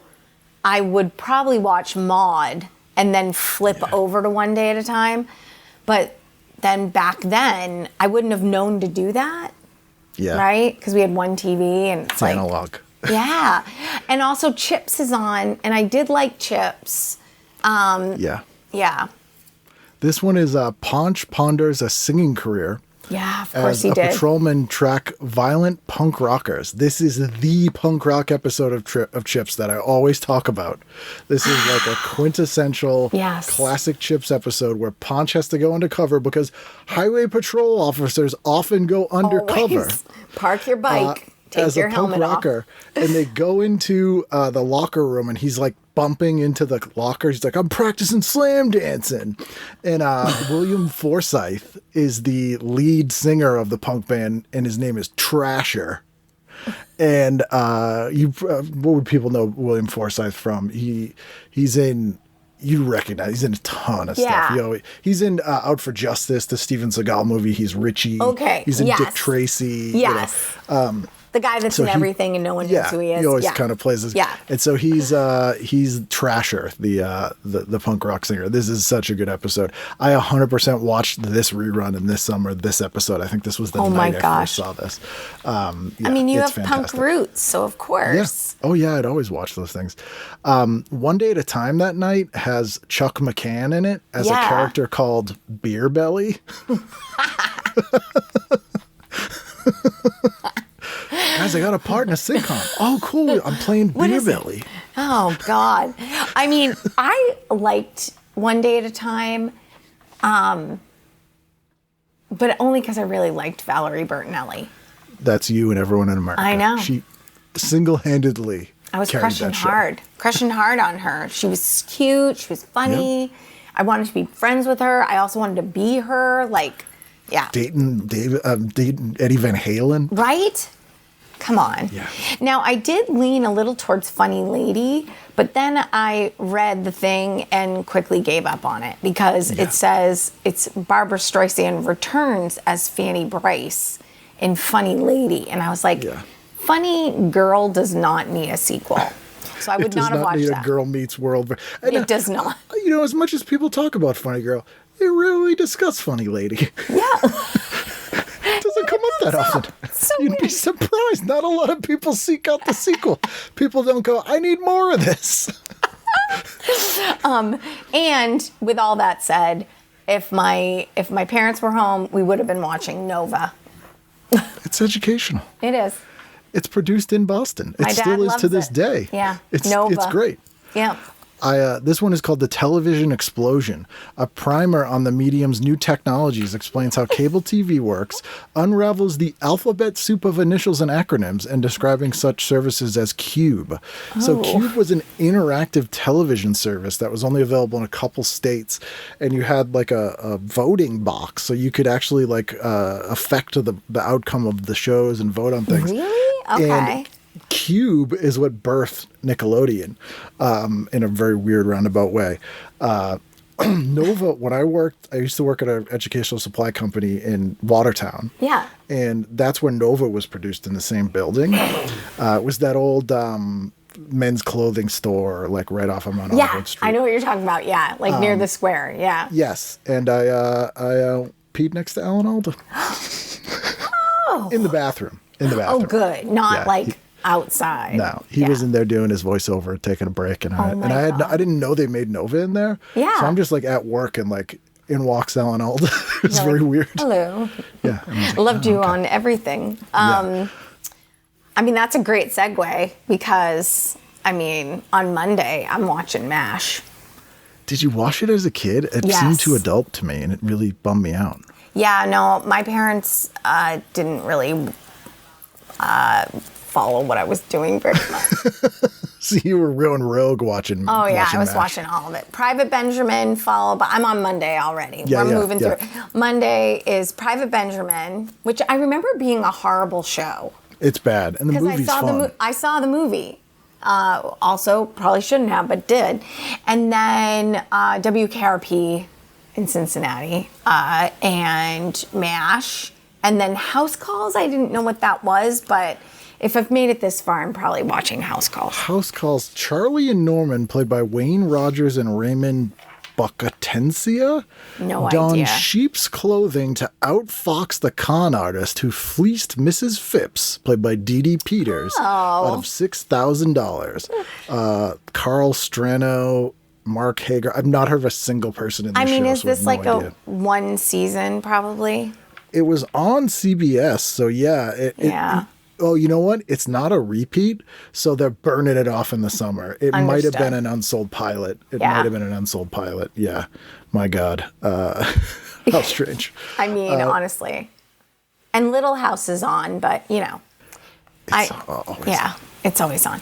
I would probably watch Maude and then flip over to One Day at a Time. But then back then, I wouldn't have known to do that, Yeah. right? Because we had one TV and it's like... Analog. Yeah. And also Chips is on, and I did like Chips. Yeah. Yeah. This one is Ponch ponders a singing career Yeah, of course as he a did. patrolman track violent punk rockers. This is the punk rock episode of Chips that I always talk about. This is like a quintessential Yes. classic Chips episode where Ponch has to go undercover because highway patrol officers often go undercover. Always. Park your bike. Take as your a punk helmet rocker, and they go into the locker room, and he's like bumping into the locker. He's like, "I'm practicing slam dancing," and William Forsythe is the lead singer of the punk band, and his name is Trasher. And what would people know William Forsythe from? He's in. You recognize he's in a ton of stuff. Yeah. He's in Out for Justice, the Steven Seagal movie. He's Richie. Okay, He's in yes. Dick Tracy. Yes. The guy that's so in everything and no one knows who he is. He always kind of plays this. Yeah. And so he's Trasher, the punk rock singer. This is such a good episode. I 100% watched this rerun in this summer, this episode. I think this was the Oh my night I gosh. first saw this. I mean, you have it's fantastic. punk roots, so of course. Yeah. Oh yeah, I'd always watch those things. One Day at a Time that night has Chuck McCann in it as a Yeah. character called Beer Belly. Guys, I got a part in a sitcom. Oh, cool. I'm playing Beer is it? Belly. Oh, God. I mean, I liked One Day at a Time, but only because I really liked Valerie Bertinelli. That's you and everyone in America. I know. She single-handedly I was carried crushing that show. crushing hard on her. She was cute. She was funny. Yep. I wanted to be friends with her. I also wanted to be her. Like, yeah. Dating Eddie Van Halen. Right? Come on. Yeah. Now, I did lean a little towards Funny Lady, but then I read the thing and quickly gave up on it because it says it's Barbara Streisand returns as Fanny Bryce in Funny Lady. And I was like, Funny Girl does not need a sequel. So I would not have watched need that. A Girl Meets World. And, It does not. You know, as much as people talk about Funny Girl, they rarely discuss Funny Lady. Yeah. It doesn't come up that often. So You'd be weird. surprised. Not a lot of people seek out the sequel. People don't go, I need more of this. And with all that said, if my parents were home, we would have been watching Nova. It's educational. It is. It's produced in Boston. It My dad still is loves to this it. day. Yeah. It's Nova. great. Yeah. This one is called The Television Explosion. A primer on the medium's new technologies explains how cable TV works, unravels the alphabet soup of initials and acronyms, and describing such services as Cube. So Cube was an interactive television service that was only available in a couple states, and you had like a voting box, so you could actually like affect the outcome of the shows and vote on things. Really? Okay. And Cube is what birthed Nickelodeon in a very weird roundabout way. Nova, when I used to work at an educational supply company in Watertown. Yeah. And that's where Nova was produced in the same building. It was that old men's clothing store, like right off of Mount Olive Street. I know what you're talking about. Yeah, like near the square. Yeah. Yes. And I peed next to Alan Alda. In the bathroom. Oh, good. Not Yeah, like outside. No, he was in there doing his voiceover, taking a break, and I didn't know they made Nova in there. Yeah. So I'm just like at work and like in walks Alan Alda. It's very weird. Hello. Yeah. And I was like, Loved you okay. on everything. Yeah. I mean, that's a great segue because, I mean, on Monday, I'm watching MASH. Did you watch it as a kid? It Yes. seemed too adult to me, and it really bummed me out. Yeah, no, my parents didn't really follow what I was doing very much. So you were going rogue watching. Oh yeah, I was MASH. watching all of it. Private Benjamin followed, but I'm on Monday already. Yeah, We're yeah, moving yeah. through. Monday is Private Benjamin, which I remember being a horrible show It's bad, and the because movie's fun. I saw the movie. Also, probably shouldn't have, but did. And then WKRP in Cincinnati and MASH, and then House Calls. I didn't know what that was, but if I've made it this far, I'm probably watching House Calls. House Calls. Charlie and Norman, played by Wayne Rogers and Raymond Buccatencia, No don idea. sheep's clothing to outfox the con artist who fleeced Mrs. Phipps, played by Dee Dee Peters, out of $6,000. Carl Strano, Mark Hager. I've not heard of a single person in this I mean, show, is so I have this no like idea. a one season probably? It was on CBS, so yeah. Yeah. Oh, you know what? It's not a repeat, so they're burning it off in the summer. It might have been Understood. an unsold pilot. It Yeah. might have been an unsold pilot. Yeah. My God. How strange. I mean, honestly. And Little House is on, but you know. It's always on.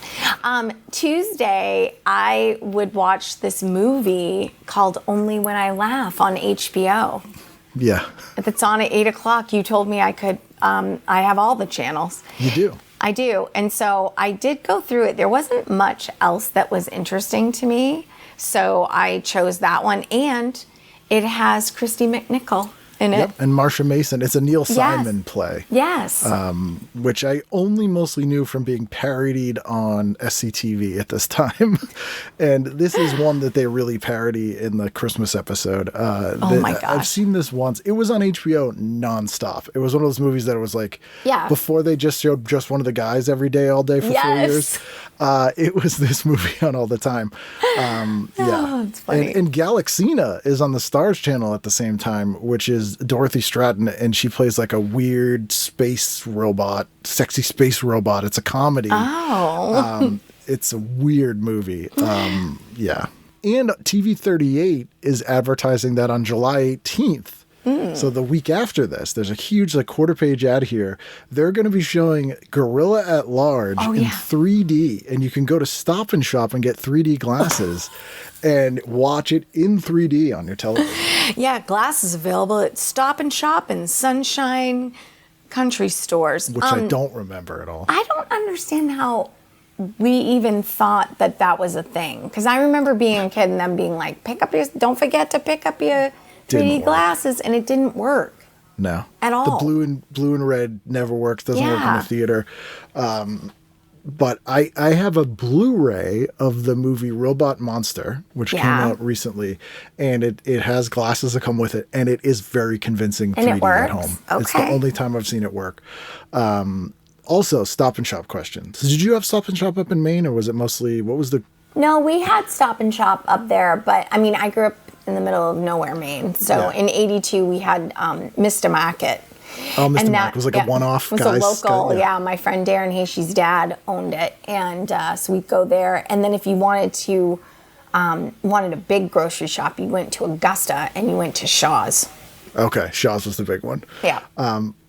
Tuesday, I would watch this movie called Only When I Laugh on HBO. Yeah. If it's on at 8 o'clock, you told me I could, I have all the channels. You do. I do. And so I did go through it. There wasn't much else that was interesting to me. So I chose that one. And it has Christy McNichol in it. Yep. And Marsha Mason. It's a Neil Simon play. Yes. Which I only mostly knew from being parodied on SCTV at this time. And this is one that they really parody in the Christmas episode. my gosh. I've seen this once. It was on HBO nonstop. It was one of those movies that it was like, before they just showed just one of the guys every day, all day for 4 years. It was this movie on all the time. it's funny. And Galaxina is on the Stars channel at the same time, which is Dorothy Stratton, and she plays like a weird space robot, sexy space robot. It's a comedy. Oh. it's a weird movie. Yeah. And TV38 is advertising that on July 18th. So the week after this, there's a huge like quarter page ad here. They're going to be showing Gorilla at Large in 3D, and you can go to Stop and Shop and get 3D glasses and watch it in 3D on your television. Yeah, glasses available at Stop and Shop and Sunshine Country Stores. Which I don't remember at all. I don't understand how we even thought that that was a thing. Because I remember being a kid and them being like, don't forget to pick up your 3D glasses, and it didn't work. No. At all. The blue and red never works, doesn't work in the theater. But I have a Blu-ray of the movie Robot Monster, which came out recently, and it has glasses that come with it, and it is very convincing 3D at home. Okay. It's the only time I've seen it work. Also, Stop and Shop questions. Did you have Stop and Shop up in Maine, or was it mostly, what was the... No, we had Stop and Shop up there, but I mean, I grew up in the middle of nowhere, Maine. So in 82, we had Mr. Market. Oh, Mr. Market was like a one-off, guys. It was a local, my friend Darren Hashy's dad owned it. And so we'd go there. And then if you wanted a big grocery shop, you went to Augusta and you went to Shaw's. Okay, Shaw's was the big one. Yeah.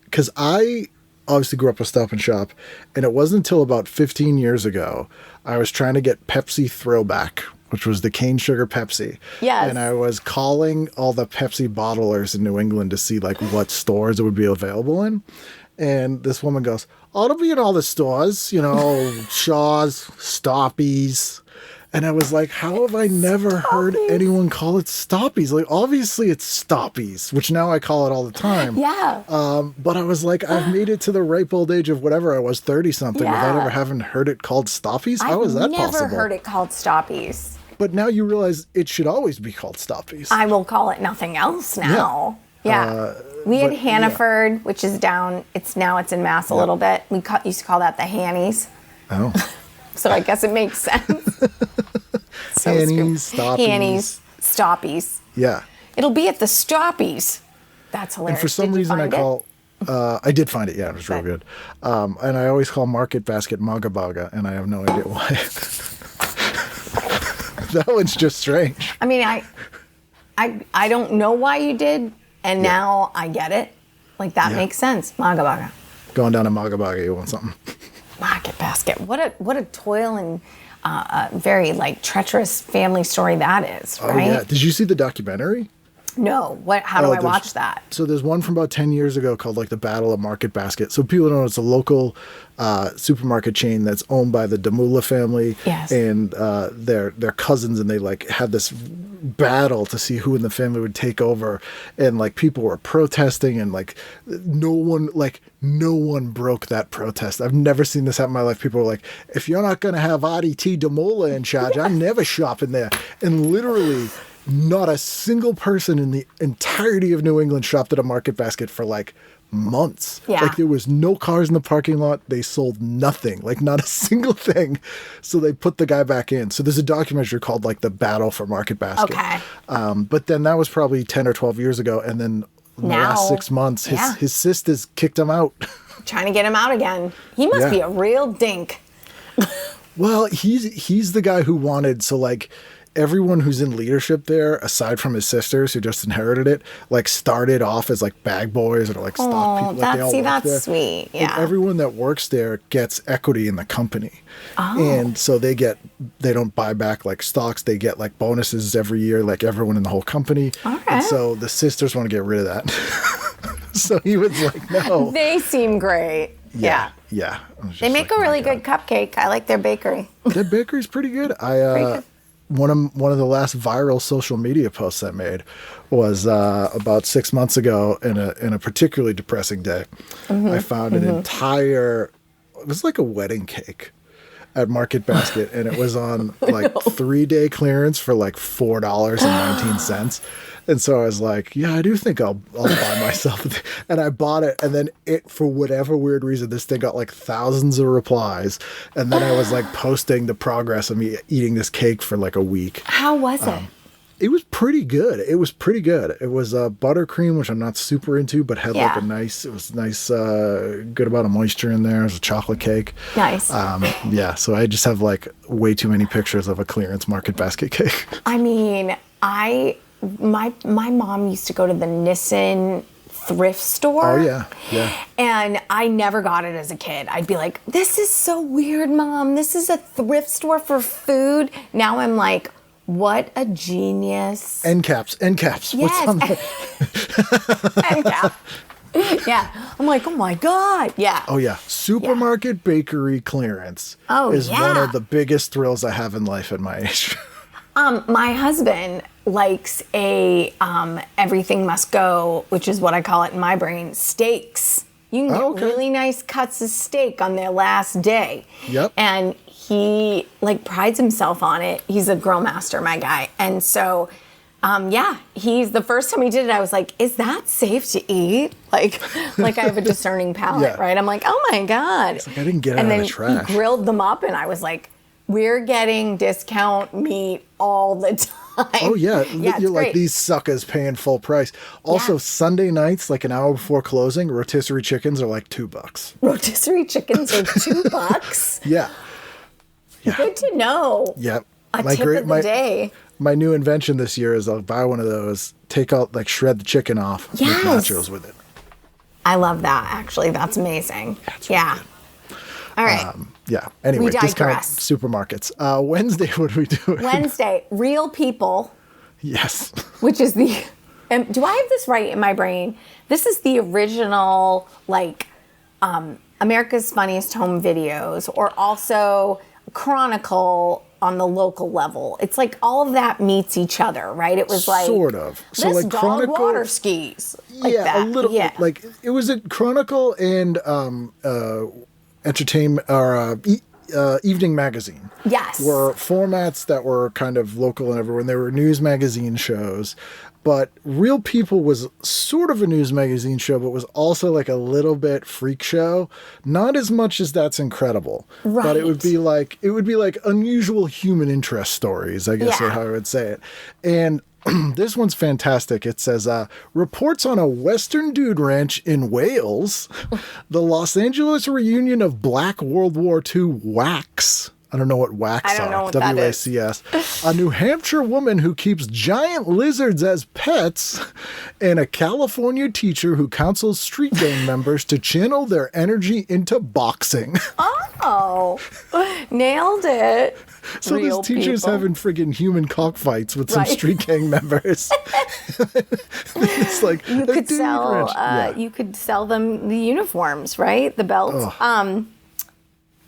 Because I obviously grew up with Stop and Shop, and it wasn't until about 15 years ago I was trying to get Pepsi Throwback, which was the cane sugar Pepsi. Yes. And I was calling all the Pepsi bottlers in New England to see like what stores it would be available in. And this woman goes, "Oh, it'll be in all the stores, Shaw's, Stoppies." And I was like, how have I never heard anyone call it Stoppies? Like, obviously it's Stoppies, which now I call it all the time. Yeah. But I was like, I've made it to the ripe old age of whatever I was, 30-something, without ever having heard it called Stoppies. How is that possible? I've never heard it called Stoppies. But now you realize it should always be called Stoppies. I will call it nothing else now. Yeah. We had Hannaford, which is down. It's in Mass a little bit. We used to call that the Hannies. Oh. So I guess it makes sense. Hannies, Stoppies. Hannies, Stoppies. Yeah. It'll be at the Stoppies. That's hilarious. And for some reason I did find it, yeah, it was real good. And I always call Market Basket Maga Baga, and I have no idea why. That one's just strange. I mean, I don't know why you did, and now I get it. Like, that makes sense. Maga Baga. Going down to Maga Baga, you want something. Market Basket. What a toil and very like treacherous family story that is, right? Oh yeah. Did you see the documentary? No. How do I watch that? So there's one from about 10 years ago called like the Battle of Market Basket. So people know it's a local supermarket chain that's owned by the Damula family. Yes. And they're cousins, and they like had this battle to see who in the family would take over. And like people were protesting, and like no one broke that protest. I've never seen this happen in my life. People were like, if you're not going to have RDT Damula in charge, I'm never shopping there. And literally not a single person in the entirety of New England shopped at a Market Basket for like months. Yeah. Like there was no cars in the parking lot. They sold nothing, like not a single thing. So they put the guy back in. So there's a documentary called like The Battle for Market Basket. Okay. But then that was probably 10 or 12 years ago. And then in the last 6 months, his sisters kicked him out. Trying to get him out again. He must be a real dink. Well, he's the guy who wanted, so like everyone who's in leadership there, aside from his sisters who just inherited it, like started off as like bag boys or like stock people. Like that's sweet. Yeah. And everyone that works there gets equity in the company. Oh. And so they don't buy back like stocks. They get like bonuses every year, like everyone in the whole company. Okay. And so the sisters want to get rid of that. So he was like, no. They seem great. Yeah. Yeah. They make a really good cupcake. I like their bakery. Their bakery's pretty good. One of the last viral social media posts I made was about 6 months ago in a particularly depressing day. I found an entire, it was like a wedding cake at Market Basket, and it was on like 3-day clearance for like $4.19. And so I was like, yeah, I do think I'll buy myself. And I bought it. And then for whatever weird reason, this thing got like thousands of replies. And then I was like posting the progress of me eating this cake for like a week. How was it? It was pretty good. It was buttercream, which I'm not super into, but had like it was nice, good amount of moisture in there. It was a chocolate cake. Nice. So I just have like way too many pictures of a clearance market basket cake. I mean, my mom used to go to the Nissen thrift store. Oh, yeah. And I never got it as a kid. I'd be like, this is so weird, Mom. This is a thrift store for food. Now I'm like, what a genius. End caps. Yes. What's on the... End cap. Yeah. I'm like, oh my God. Yeah. Oh, yeah. Supermarket bakery clearance is one of the biggest thrills I have in life at my age. My husband likes a everything must go, which is what I call it in my brain, steaks. You can get really nice cuts of steak on their last day. Yep. And he like prides himself on it. He's a grill master, my guy. And so, he's the first time he did it, I was like, is that safe to eat? Like I have a discerning palate, right? I'm like, oh my God. It's like I didn't get it out of the trash. And then he grilled them up and I was like, we're getting discount meat all the time. Oh, yeah. You're like, great. these suckers paying full price. Also, Sunday nights, like an hour before closing, rotisserie chickens are like $2. Rotisserie chickens are $2? Yeah. Good to know. Yep. A tip of the day. My new invention this year is I'll buy one of those, take out, like shred the chicken off, make nachos with it. I love that, actually. That's amazing. Really good. All right. Anyway, We discount digress. supermarkets. Wednesday, what are we doing? Wednesday, Real People, Yes. which is do I have this right in my brain? This is the original, like, America's Funniest Home Videos, or also Chronicle on the local level. It's like all of that meets each other, right? It was like sort of. So this like dog Chronicle, water skis. Like yeah, that. a little. Yeah. Like it was a Chronicle and entertainment or evening magazine. Yes. Were formats that were kind of local and everywhere. And they were news magazine shows. But Real People was sort of a news magazine show, but was also like a little bit freak show. Not as much as That's Incredible. Right. But it would be like unusual human interest stories, I guess is how I would say it. And this one's fantastic. It says, reports on a Western dude ranch in Wales, the Los Angeles reunion of Black World War II whacks. I don't know what whacks I don't know are. what that is. WACS. A New Hampshire woman who keeps giant lizards as pets, and a California teacher who counsels street gang members to channel their energy into boxing. Oh, nailed it. So Real this teacher's people. having friggin' human cockfights with some street gang members. It's like You a could dude sell. ranch. You could sell them the uniforms, right? The belts.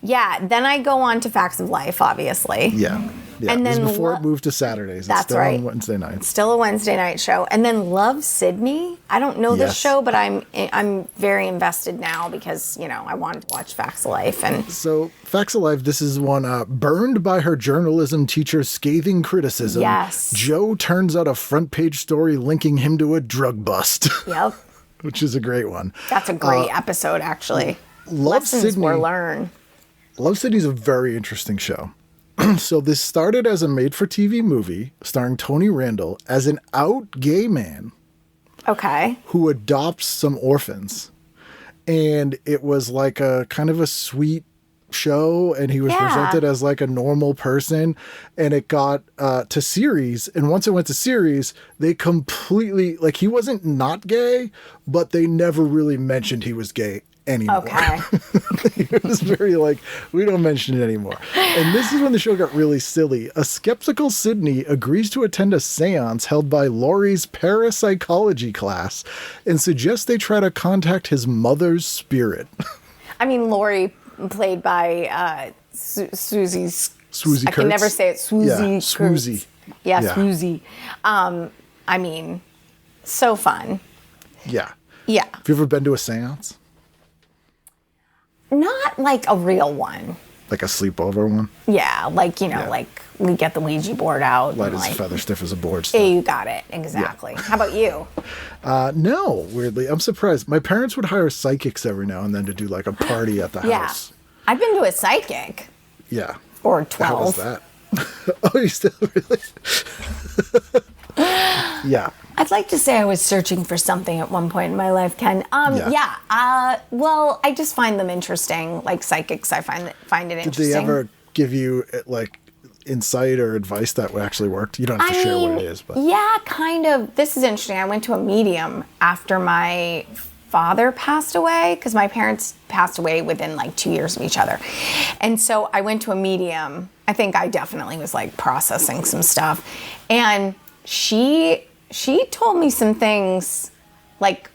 Then I go on to Facts of Life, obviously. Yeah. And This is then before it moved to Saturdays. That's it's still right. on Wednesday nights. Still a Wednesday night show. And then Love Sydney. I don't know this Yes. show, but I'm very invested now because, I wanted to watch Facts of Life. And So, Facts of Life, this is one burned by her journalism teacher's scathing criticism. Yes. Joe turns out a front page story linking him to a drug bust, yep, which is a great one. that's a great episode, actually. Love Lessons Sydney. were learned. Love City's a very interesting show. So this started as a made-for-TV movie starring Tony Randall as an out gay man Okay. who adopts some orphans. And it was like a kind of a sweet show, and he was presented as like a normal person, and it got to series. And once it went to series, they completely, like, he wasn't not gay, but they never really mentioned he was gay anymore. Okay. It was very like, we don't mention it anymore. And this is when the show got really silly. A skeptical Sydney agrees to attend a seance held by Laurie's parapsychology class and suggests they try to contact his mother's spirit. I mean, Lori, played by Swoozie Swoozie I can Kurtz? never say it. Swoozie. Yeah, Kurtz. Swoozie. Yeah, Yeah. Swoozie. I mean, so fun. Yeah. Yeah. Have you ever been to a seance? Not like a real one. Like a sleepover one? Yeah, like, like we get the Ouija board out. Light and as a like, feather, stiff as a board. yeah, Stuff. you got it. Exactly. How about you? No, weirdly. I'm surprised. My parents would hire psychics every now and then to do like a party at the Yeah. house. I've been to a psychic. Yeah. Or How was 12. that? Oh, you still really? Yeah. I'd like to say I was searching for something at one point in my life, Ken. Well, I just find them interesting. Like psychics, I find it interesting. Did they ever give you like insight or advice that actually worked? You don't have to share what it is, but yeah, kind of. This is interesting. I went to a medium after my father passed away because my parents passed away within like 2 years of each other, and so I went to a medium. I think I definitely was like processing some stuff, and she told me some things, like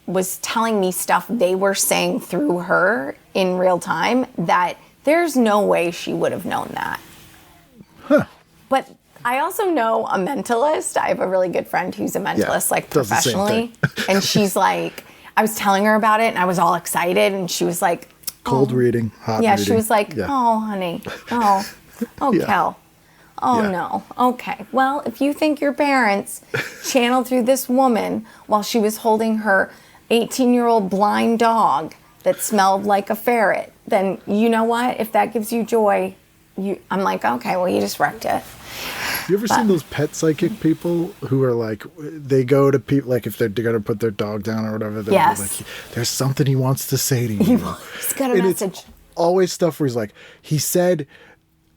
was telling me stuff they were saying through her in real time that there's no way she would have known that. Huh. But I also know a mentalist. I have a really good friend who's a mentalist, like does the same professionally. And she's like, I was telling her about it and I was all excited and she was like, cold reading, hot yeah, reading. she was like, oh, honey, oh, Yeah. Kel. Oh, Yeah. no. Okay. Well, if you think your parents channeled through this woman while she was holding her 18-year-old blind dog that smelled like a ferret, then you know what? If that gives you joy, I'm like, okay, well, you just wrecked it. You ever seen those pet psychic people who are like, they go to people, like if they're going to put their dog down or whatever, they're Yes. like, there's something he wants to say to you. He's got a And message. it's always stuff where he's like, he said,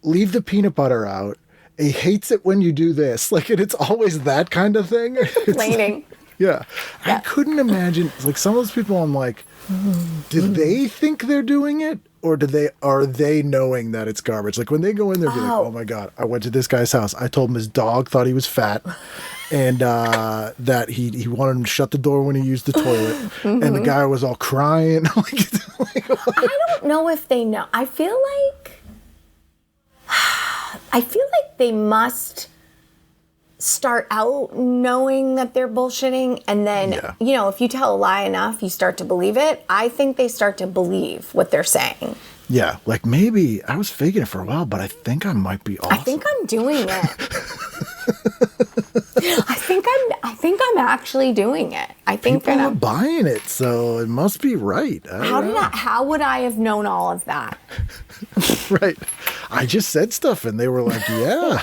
leave the peanut butter out. He hates it when you do this. Like, and it's always that kind of thing. It's Complaining. like, yeah. I couldn't imagine, like some of those people I'm like, do they think they're doing it? Or are they knowing that it's garbage? Like when they go in there, be like, oh my God, I went to this guy's house. I told him his dog thought he was fat and that he wanted him to shut the door when he used the toilet. Mm-hmm. And the guy was all crying. I don't know if they know. I feel like they must start out knowing that they're bullshitting, and then if you tell a lie enough, you start to believe it. I think they start to believe what they're saying. Yeah, like maybe I was faking it for a while, but I think I might be awesome. I think I'm doing it. I think I'm actually doing it. I think people are buying it, so it must be right. How would I have known all of that? Right. I just said stuff and they were like, yeah.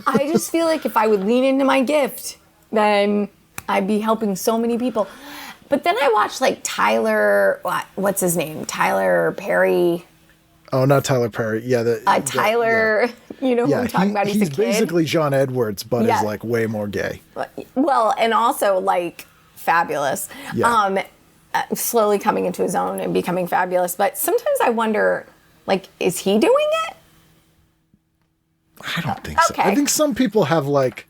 I just feel like if I would lean into my gift, then I'd be helping so many people. But then I watched like Tyler, what's his name? Tyler Perry. Oh, not Tyler Perry. Yeah. Tyler, you know who I'm talking about? He's a kid. Basically John Edwards, but is like way more gay. Well, and also like fabulous. Yeah. Slowly coming into his own and becoming fabulous. But sometimes I wonder, like, is he doing it? I don't think so. Okay. I think some people have like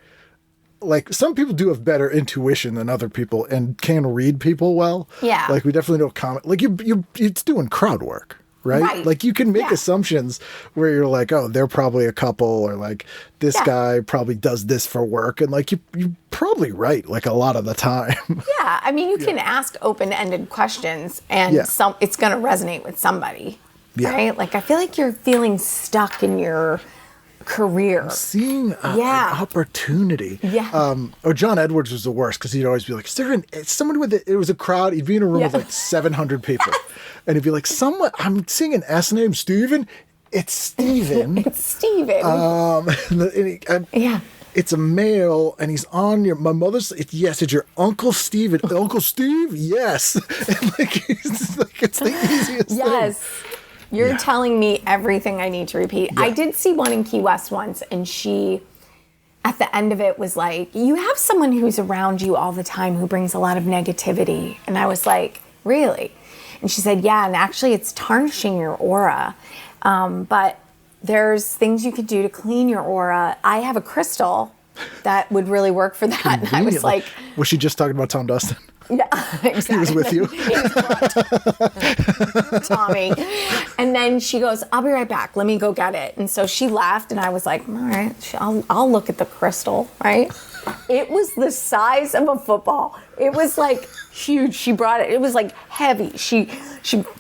some people do have better intuition than other people and can read people well. Yeah. Like we definitely know comment. Like it's doing crowd work, right? Like you can make assumptions where you're like, oh, they're probably a couple, or like this guy probably does this for work, and like you're probably right like a lot of the time. Yeah, I mean you can ask open-ended questions and it's going to resonate with somebody. Yeah. Right? Like I feel like you're feeling stuck in your career. Seeing an opportunity. Yeah. Or John Edwards was the worst because he'd always be like, is there somebody with it was a crowd, he'd be in a room with like 700 people. And he'd be like, I'm seeing an S name, Steven. It's Steven. It's Steven. It's a male, and he's on my mother's. Yes, it's your Uncle Steven. Uncle Steve? Yes. And like, it's the easiest thing. Yes. You're telling me everything I need to repeat. Yeah. I did see one in Key West once, and she, at the end of it, was like, you have someone who's around you all the time who brings a lot of negativity. And I was like, really? And she said, yeah, and actually it's tarnishing your aura. But there's things you could do to clean your aura. I have a crystal that would really work for that. And I was like... Was she just talking about Tom Dustin? Yeah, exactly. He was with you. Tommy. And then she goes, I'll be right back. Let me go get it. And so she left, and I was like, all right, I'll look at the crystal, right? It was the size of a football. It was like huge. She brought it. It was like heavy. She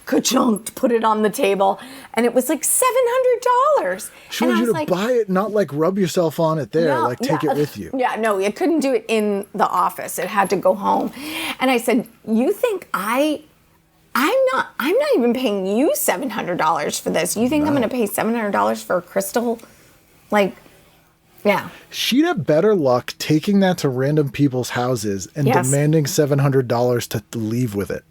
ka-chunked, put it on the table, and it was like $700. She wanted you to buy it, not like rub yourself on it there, like take it with you. Yeah, no, it couldn't do it in the office. It had to go home. And I said, you think I'm not even paying you $700 for this. You think I'm going to pay $700 for a crystal? Like, Yeah. She'd have better luck taking that to random people's houses and Yes. demanding $700 to leave with it.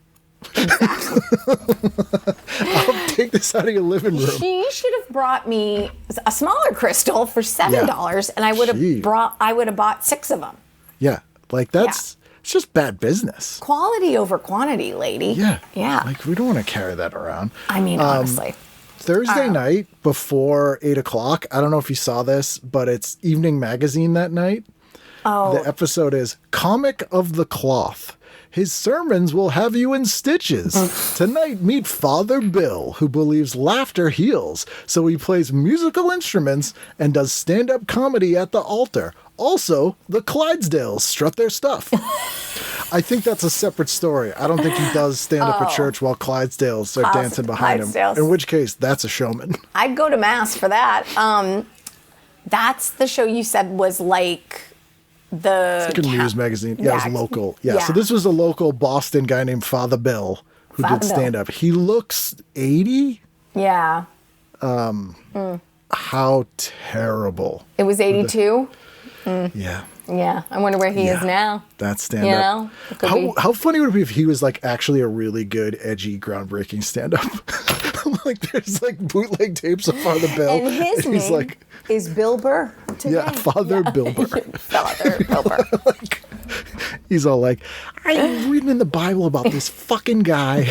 I'll take this out of your living room. She should have brought me a smaller crystal for $7, and I would Gee. have bought 6 of them. Yeah, like it's just bad business. Quality over quantity, lady. Yeah. Yeah. Like we don't want to carry that around. I mean, honestly. Thursday night before 8 o'clock, I don't know if you saw this, but it's Evening Magazine that night. Oh. The episode is Comic of the Cloth. His sermons will have you in stitches. Tonight, meet Father Bill, who believes laughter heals, so he plays musical instruments and does stand-up comedy at the altar. Also, the Clydesdales strut their stuff. I think that's a separate story. I don't think he does stand up at church while Clydesdales are dancing behind him. Clydesdales. In which case, that's a showman. I'd go to mass for that. That's the show you said was like the... Like a news magazine. Yeah, it was local. Yeah, Yeah. so this was a local Boston guy named Father Bill who Father did Bill. stand up. He looks 80. Yeah. How terrible. It was 82. Yeah. Yeah. I wonder where he is now. That's stand You up. know? It could be. How funny would it be if he was like actually a really good, edgy, groundbreaking stand up? Like there's like bootleg tapes of Father Bill. And his he's name like, is Bill Burr today. yeah, Father Bill Burr. Father Bill Burr. He's all like, I'm reading in the Bible about this fucking guy.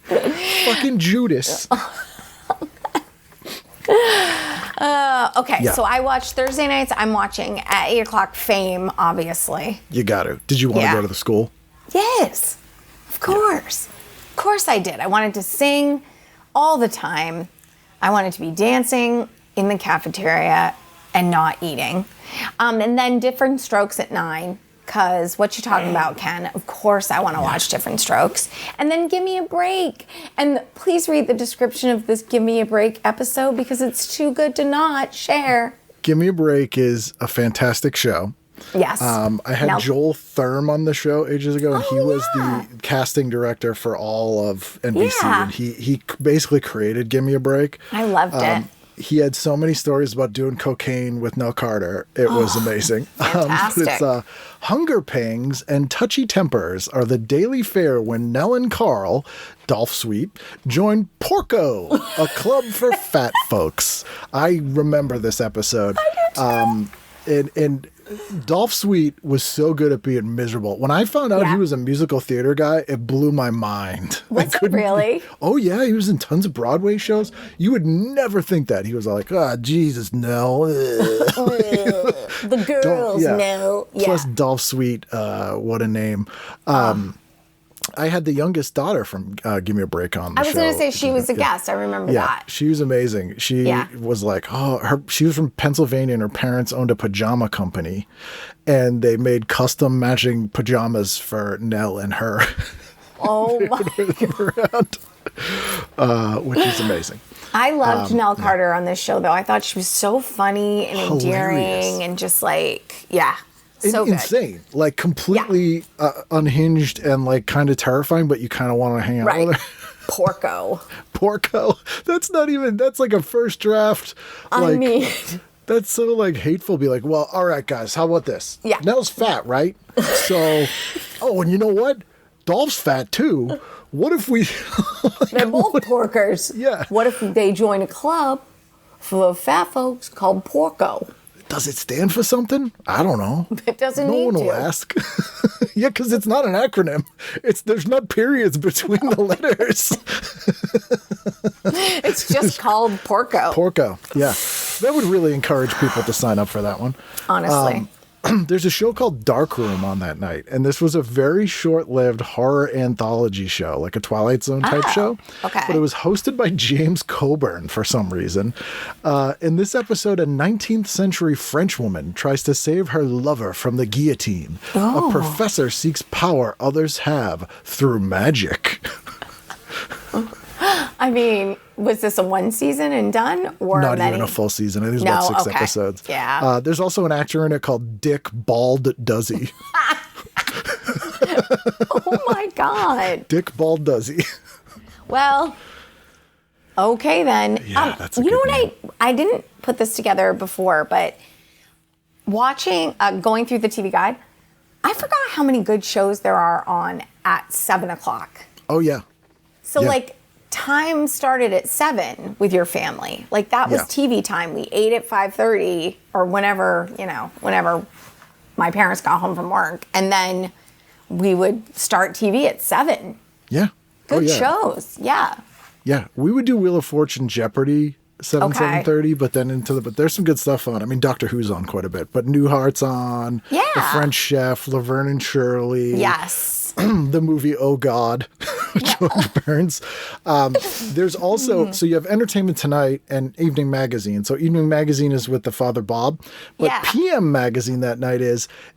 Fucking Judas. Okay, Yeah. so I watch Thursday nights. I'm watching at 8 o'clock Fame, obviously. You got to. Did you want to Yeah. go to the school? Yes, of course. Of course I did. I wanted to sing all the time. I wanted to be dancing in the cafeteria and not eating. And then Different Strokes at 9, because what you talking about, Ken? Of course I want to watch Different Strokes. And then Give Me a Break. And please read the description of this Give Me a Break episode because it's too good to not share. Give Me a Break is a fantastic show. Yes. I had Now- Joel Thurm on the show ages ago, and he Oh, was yeah. the casting director for all of NBC. Yeah. And he basically created Give Me a Break. I loved it. He had so many stories about doing cocaine with Nell Carter. It was amazing. fantastic. It's Hunger Pangs and Touchy Tempers are the daily fare when Nell and Carl, Dolph Sweet, join Porco, a club for fat folks. I remember this episode. And Dolph Sweet was so good at being miserable. When I found out Yeah. he was a musical theater guy, it blew my mind. I Was it couldn't- really? Oh yeah, he was in tons of Broadway shows. You would never think that. He was like, Jesus, no. The girls yeah. know. Yeah. Plus Dolph Sweet, what a name. I had the youngest daughter from Give Me a Break on the I show. was going to say she was a Yeah. guest. I remember Yeah, that. she was amazing. She Yeah. was like, she was from Pennsylvania and her parents owned a pajama company and they made custom matching pajamas for Nell and her, Oh my. which is amazing. I loved Nell Carter on this show, though. I thought she was so funny and Hilarious. endearing and just like, yeah, so good. Insane. Like completely unhinged and like kind of terrifying, but you kind of want to hang out Right. with her. Porco. Porco. That's like a first draft. I Like, mean, that's so like hateful. Be like, well, all right, guys, how about this? Yeah. Nell's fat, right? So, and you know what? Dolph's fat too. What if we? they're both porkers. Yeah. What if they join a club for fat folks called Porco? Does it stand for something? I don't know. It doesn't No need one to. will ask. Yeah, because it's not an acronym. There's not periods between the letters. It's just called Porco. Porco. Yeah, that would really encourage people to sign up for that one. Honestly. There's a show called Dark Room on that night, and this was a very short-lived horror anthology show, like a Twilight Zone type show. okay. But it was hosted by James Coburn for some reason. In this episode, a 19th century French woman tries to save her lover from the guillotine. A professor seeks power others have through magic. I mean, was this a one season and done, or Not many? even a full season. I think it was about 6 episodes. Yeah. There's also an actor in it called Dick Bald Duzzy. Oh my God. Dick Bald Duzzy. Well, Okay, then. Yeah, that's a you know good what? name. I didn't put this together before, but going through the TV guide, I forgot how many good shows there are on at 7 o'clock. Oh, yeah. So, Yeah. like, time started at 7 with your family. Like, that was Yeah. TV time. We ate at 5:30 or whenever my parents got home from work. And then we would start TV at 7. Yeah. Good oh, yeah. shows. Yeah. Yeah. We would do Wheel of Fortune, Jeopardy, 7:30, but then but there's some good stuff on. I mean, Doctor Who's on quite a bit, but Newhart's on. Yeah. The French Chef, Laverne and Shirley. Yes. The movie Oh God, George Burns. There's also, so you have Entertainment Tonight and Evening Magazine. So Evening Magazine is with the Father Bob, but Yeah. PM Magazine that night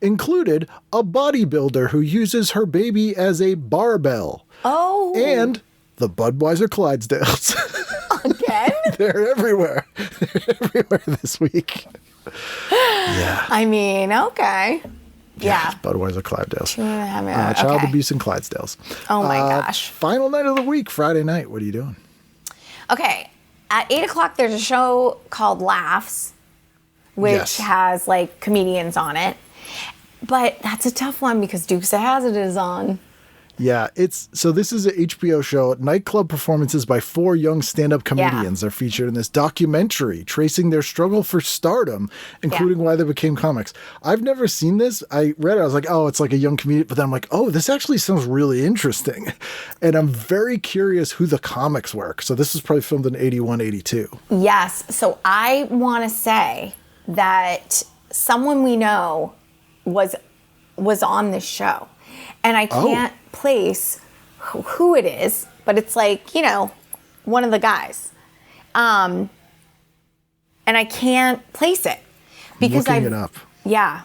included a bodybuilder who uses her baby as a barbell. Oh. And the Budweiser Clydesdales. Again? They're everywhere. They're everywhere this week. Yeah. I mean, okay. Yeah. Budweiser Clydesdales. Okay. Child abuse and Clydesdales. Oh my gosh. Final night of the week, Friday night. What are you doing? Okay. At 8 o'clock, there's a show called Laughs, which Yes. has like comedians on it. But that's a tough one because Dukes of Hazzard is on. Yeah, this is an HBO show. Nightclub performances by 4 young stand-up comedians are featured in this documentary tracing their struggle for stardom, including why they became comics. I've never seen this. I read it. I was like, oh, it's like a young comedian. But then I'm like, oh, this actually sounds really interesting. And I'm very curious who the comics were. So this was probably filmed in 81, 82. Yes. So I want to say that someone we know was on this show. And I can't place who it is, but it's like, one of the guys. And I can't place it because Looking it up. Yeah,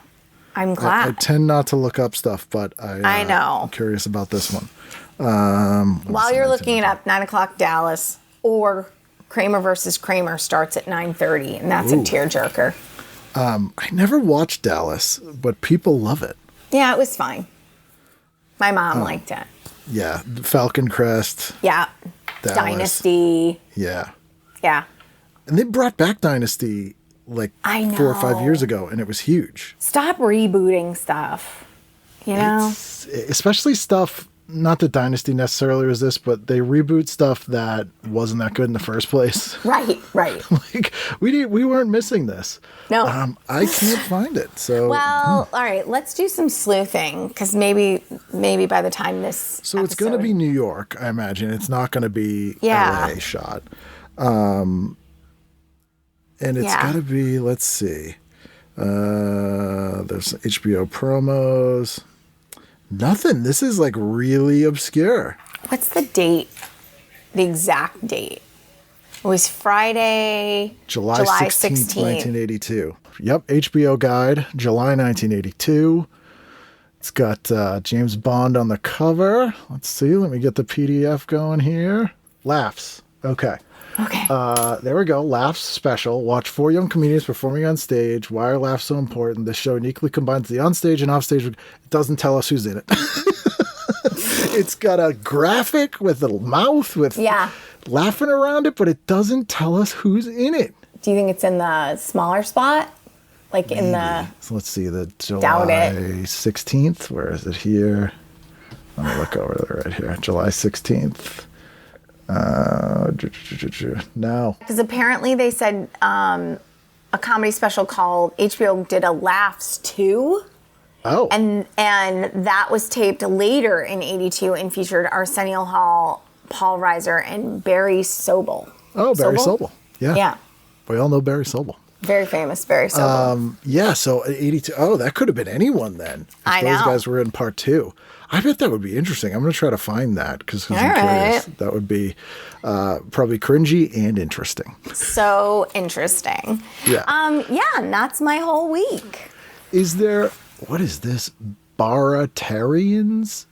I'm glad. I tend not to look up stuff, but I know. I'm curious about this one. While you're looking it up, 9 o'clock Dallas or Kramer versus Kramer starts at 9:30, and that's a tearjerker. I never watched Dallas, but people love it. Yeah, it was fine. My mom liked it. Yeah, Falcon Crest. Yeah. Dallas. Dynasty. Yeah. Yeah. And they brought back Dynasty like I 4 or 5 know. years ago, and it was huge. Stop rebooting stuff. Especially stuff, not that Dynasty necessarily was this, but they reboot stuff that wasn't that good in the first place. Right. Like, we weren't missing this. No. I can't find it. So Well, all right, let's do some sleuthing because maybe by the time this So it's going to be New York, I imagine. It's not going to be LA shot. And it's got to be, let's see. There's HBO promos. Nothing. This is like really obscure. What's the date? The exact date? It was Friday, July 16th, 1982. Yep, HBO Guide, July 1982. It's got James Bond on the cover. Let's see. Let me get the PDF going here. Laughs. Okay. Okay. There we go. Laughs special. Watch 4 young comedians performing on stage. Why are laughs so important? This show uniquely combines the onstage and offstage. It doesn't tell us who's in it. It's got a graphic with a mouth with laughing around it, but it doesn't tell us who's in it. Do you think it's in the smaller spot? Like in the... So let's see, the Doubt July it. 16th. Where is it here? Let me look over there right here. July 16th. No. Because apparently they said a comedy special called HBO did a Laughs 2. Oh. And that was taped later in 82 and featured Arsenio Hall, Paul Reiser, and Barry Sobel. Oh, Barry Sobel. Yeah. Yeah. We all know Barry Sobel. Very famous Barry Sobel. Yeah, so 82. Oh, that could have been anyone then. If I those know. guys were in part 2. I bet that would be interesting. I'm going to try to find that because I'm curious. That would be probably cringy and interesting. So interesting. Yeah. And that's my whole week. Is there, what is this? Baratarians?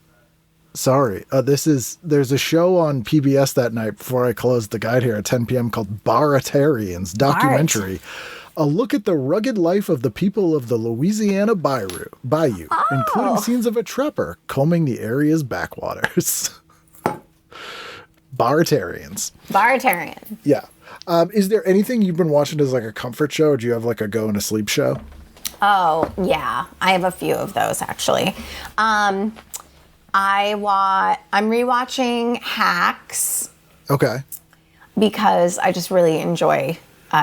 Sorry. There's a show on PBS that night before I closed the guide here at 10 p.m. called Baratarians, documentary. A look at the rugged life of the people of the Louisiana Bayou, including scenes of a trapper combing the area's backwaters. Bartarians. Bartarian. Yeah. Is there anything you've been watching as like a comfort show, or do you have like a go and a sleep show? Oh, yeah. I have a few of those, actually. I'm rewatching Hacks. Okay. Because I just really enjoy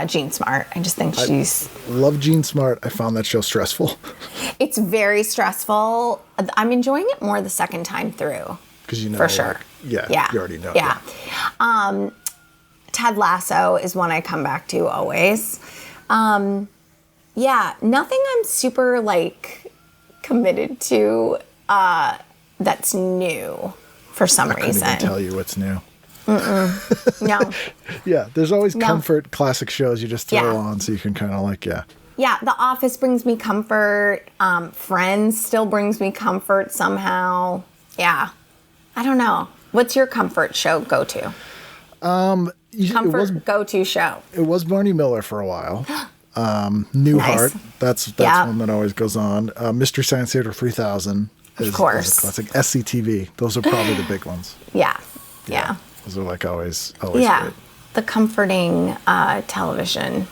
Jean Smart. I just think she's... Love Jean Smart. I found that show stressful. It's very stressful. I'm enjoying it more the second time through. Because you know. For sure. Like, yeah. You already know. Yeah. Ted Lasso is one I come back to always. Yeah, nothing I'm super, like, committed to that's new for some reason. I couldn't even tell you what's new. No. Yeah, there's always comfort classic shows you just throw on so you can kind of like, Yeah, The Office brings me comfort. Friends still brings me comfort somehow. Yeah. I don't know. What's your comfort show go-to? Comfort go-to show. It was Barney Miller for a while. Newhart. That's one that always goes on. Mystery Science Theater 3000 is a classic. SCTV. Those are probably the big ones. Yeah. Those are like always yeah. great. The comforting television.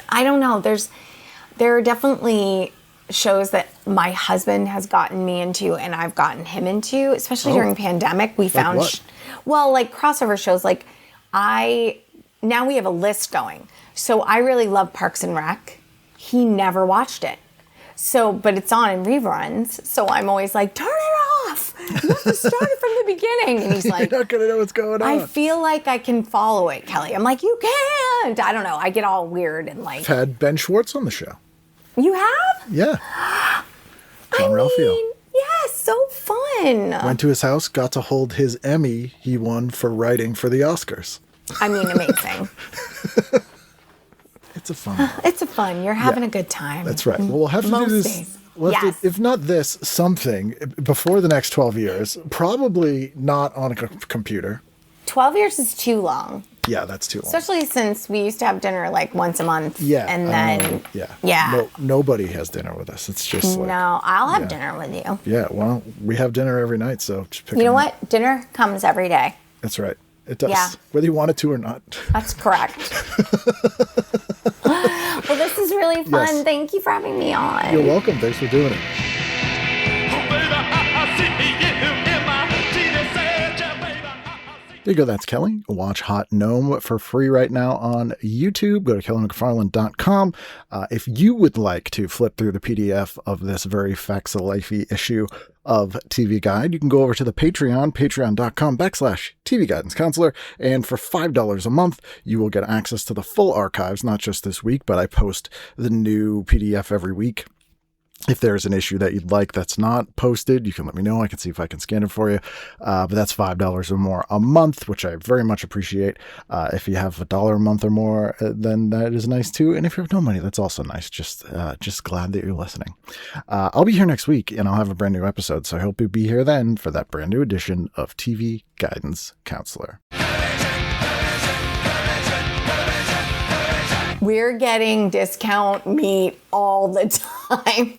I don't know. There are definitely shows that my husband has gotten me into and I've gotten him into, especially during pandemic. We found, like crossover shows. Like now we have a list going. So I really love Parks and Rec. He never watched it. So, but it's on in reruns. So I'm always like, turn it off. You have to start it from the beginning. And he's like, you're not going to know what's going on. I feel like I can follow it, Kelly. I'm like, you can't. I don't know. I get all weird and like. I've had Ben Schwartz on the show. You have? Yeah. John Ralphio. Yeah, so fun. Went to his house, got to hold his Emmy he won for writing for the Oscars. I mean, amazing. It's a fun. It's a fun. You're having a good time. That's right. Well, we'll have to do this. Days. We'll have to, if not this, something before the next 12 years. Probably not on a computer. 12 years is too long. Yeah, that's too long. Especially since we used to have dinner like once a month. Yeah. And then. No, nobody has dinner with us. It's just like. No, I'll have dinner with you. Yeah, well, we have dinner every night, so just pick. You know what? Dinner comes every day. That's right. It does. Yeah. Whether you want it to or not. That's correct. Well, this is really fun. Yes. Thank you for having me on. You're welcome. Thanks for doing it. There you go. That's Kelly. Watch Hot Gnome for free right now on YouTube. Go to kellymacfarland.com. If you would like to flip through the PDF of this very facts-a-lifey issue of TV Guide, you can go over to the Patreon, patreon.com/TV Guidance Counselor. And for $5 a month, you will get access to the full archives, not just this week, but I post the new PDF every week. If there's an issue that you'd like that's not posted, you can let me know. I can see if I can scan it for you. But that's $5 or more a month, which I very much appreciate. If you have $1 a month or more, then that is nice too. And if you have no money, that's also nice. Just glad that you're listening. I'll be here next week and I'll have a brand new episode. So I hope you'll be here then for that brand new edition of TV Guidance Counselor. We're getting discount meat all the time.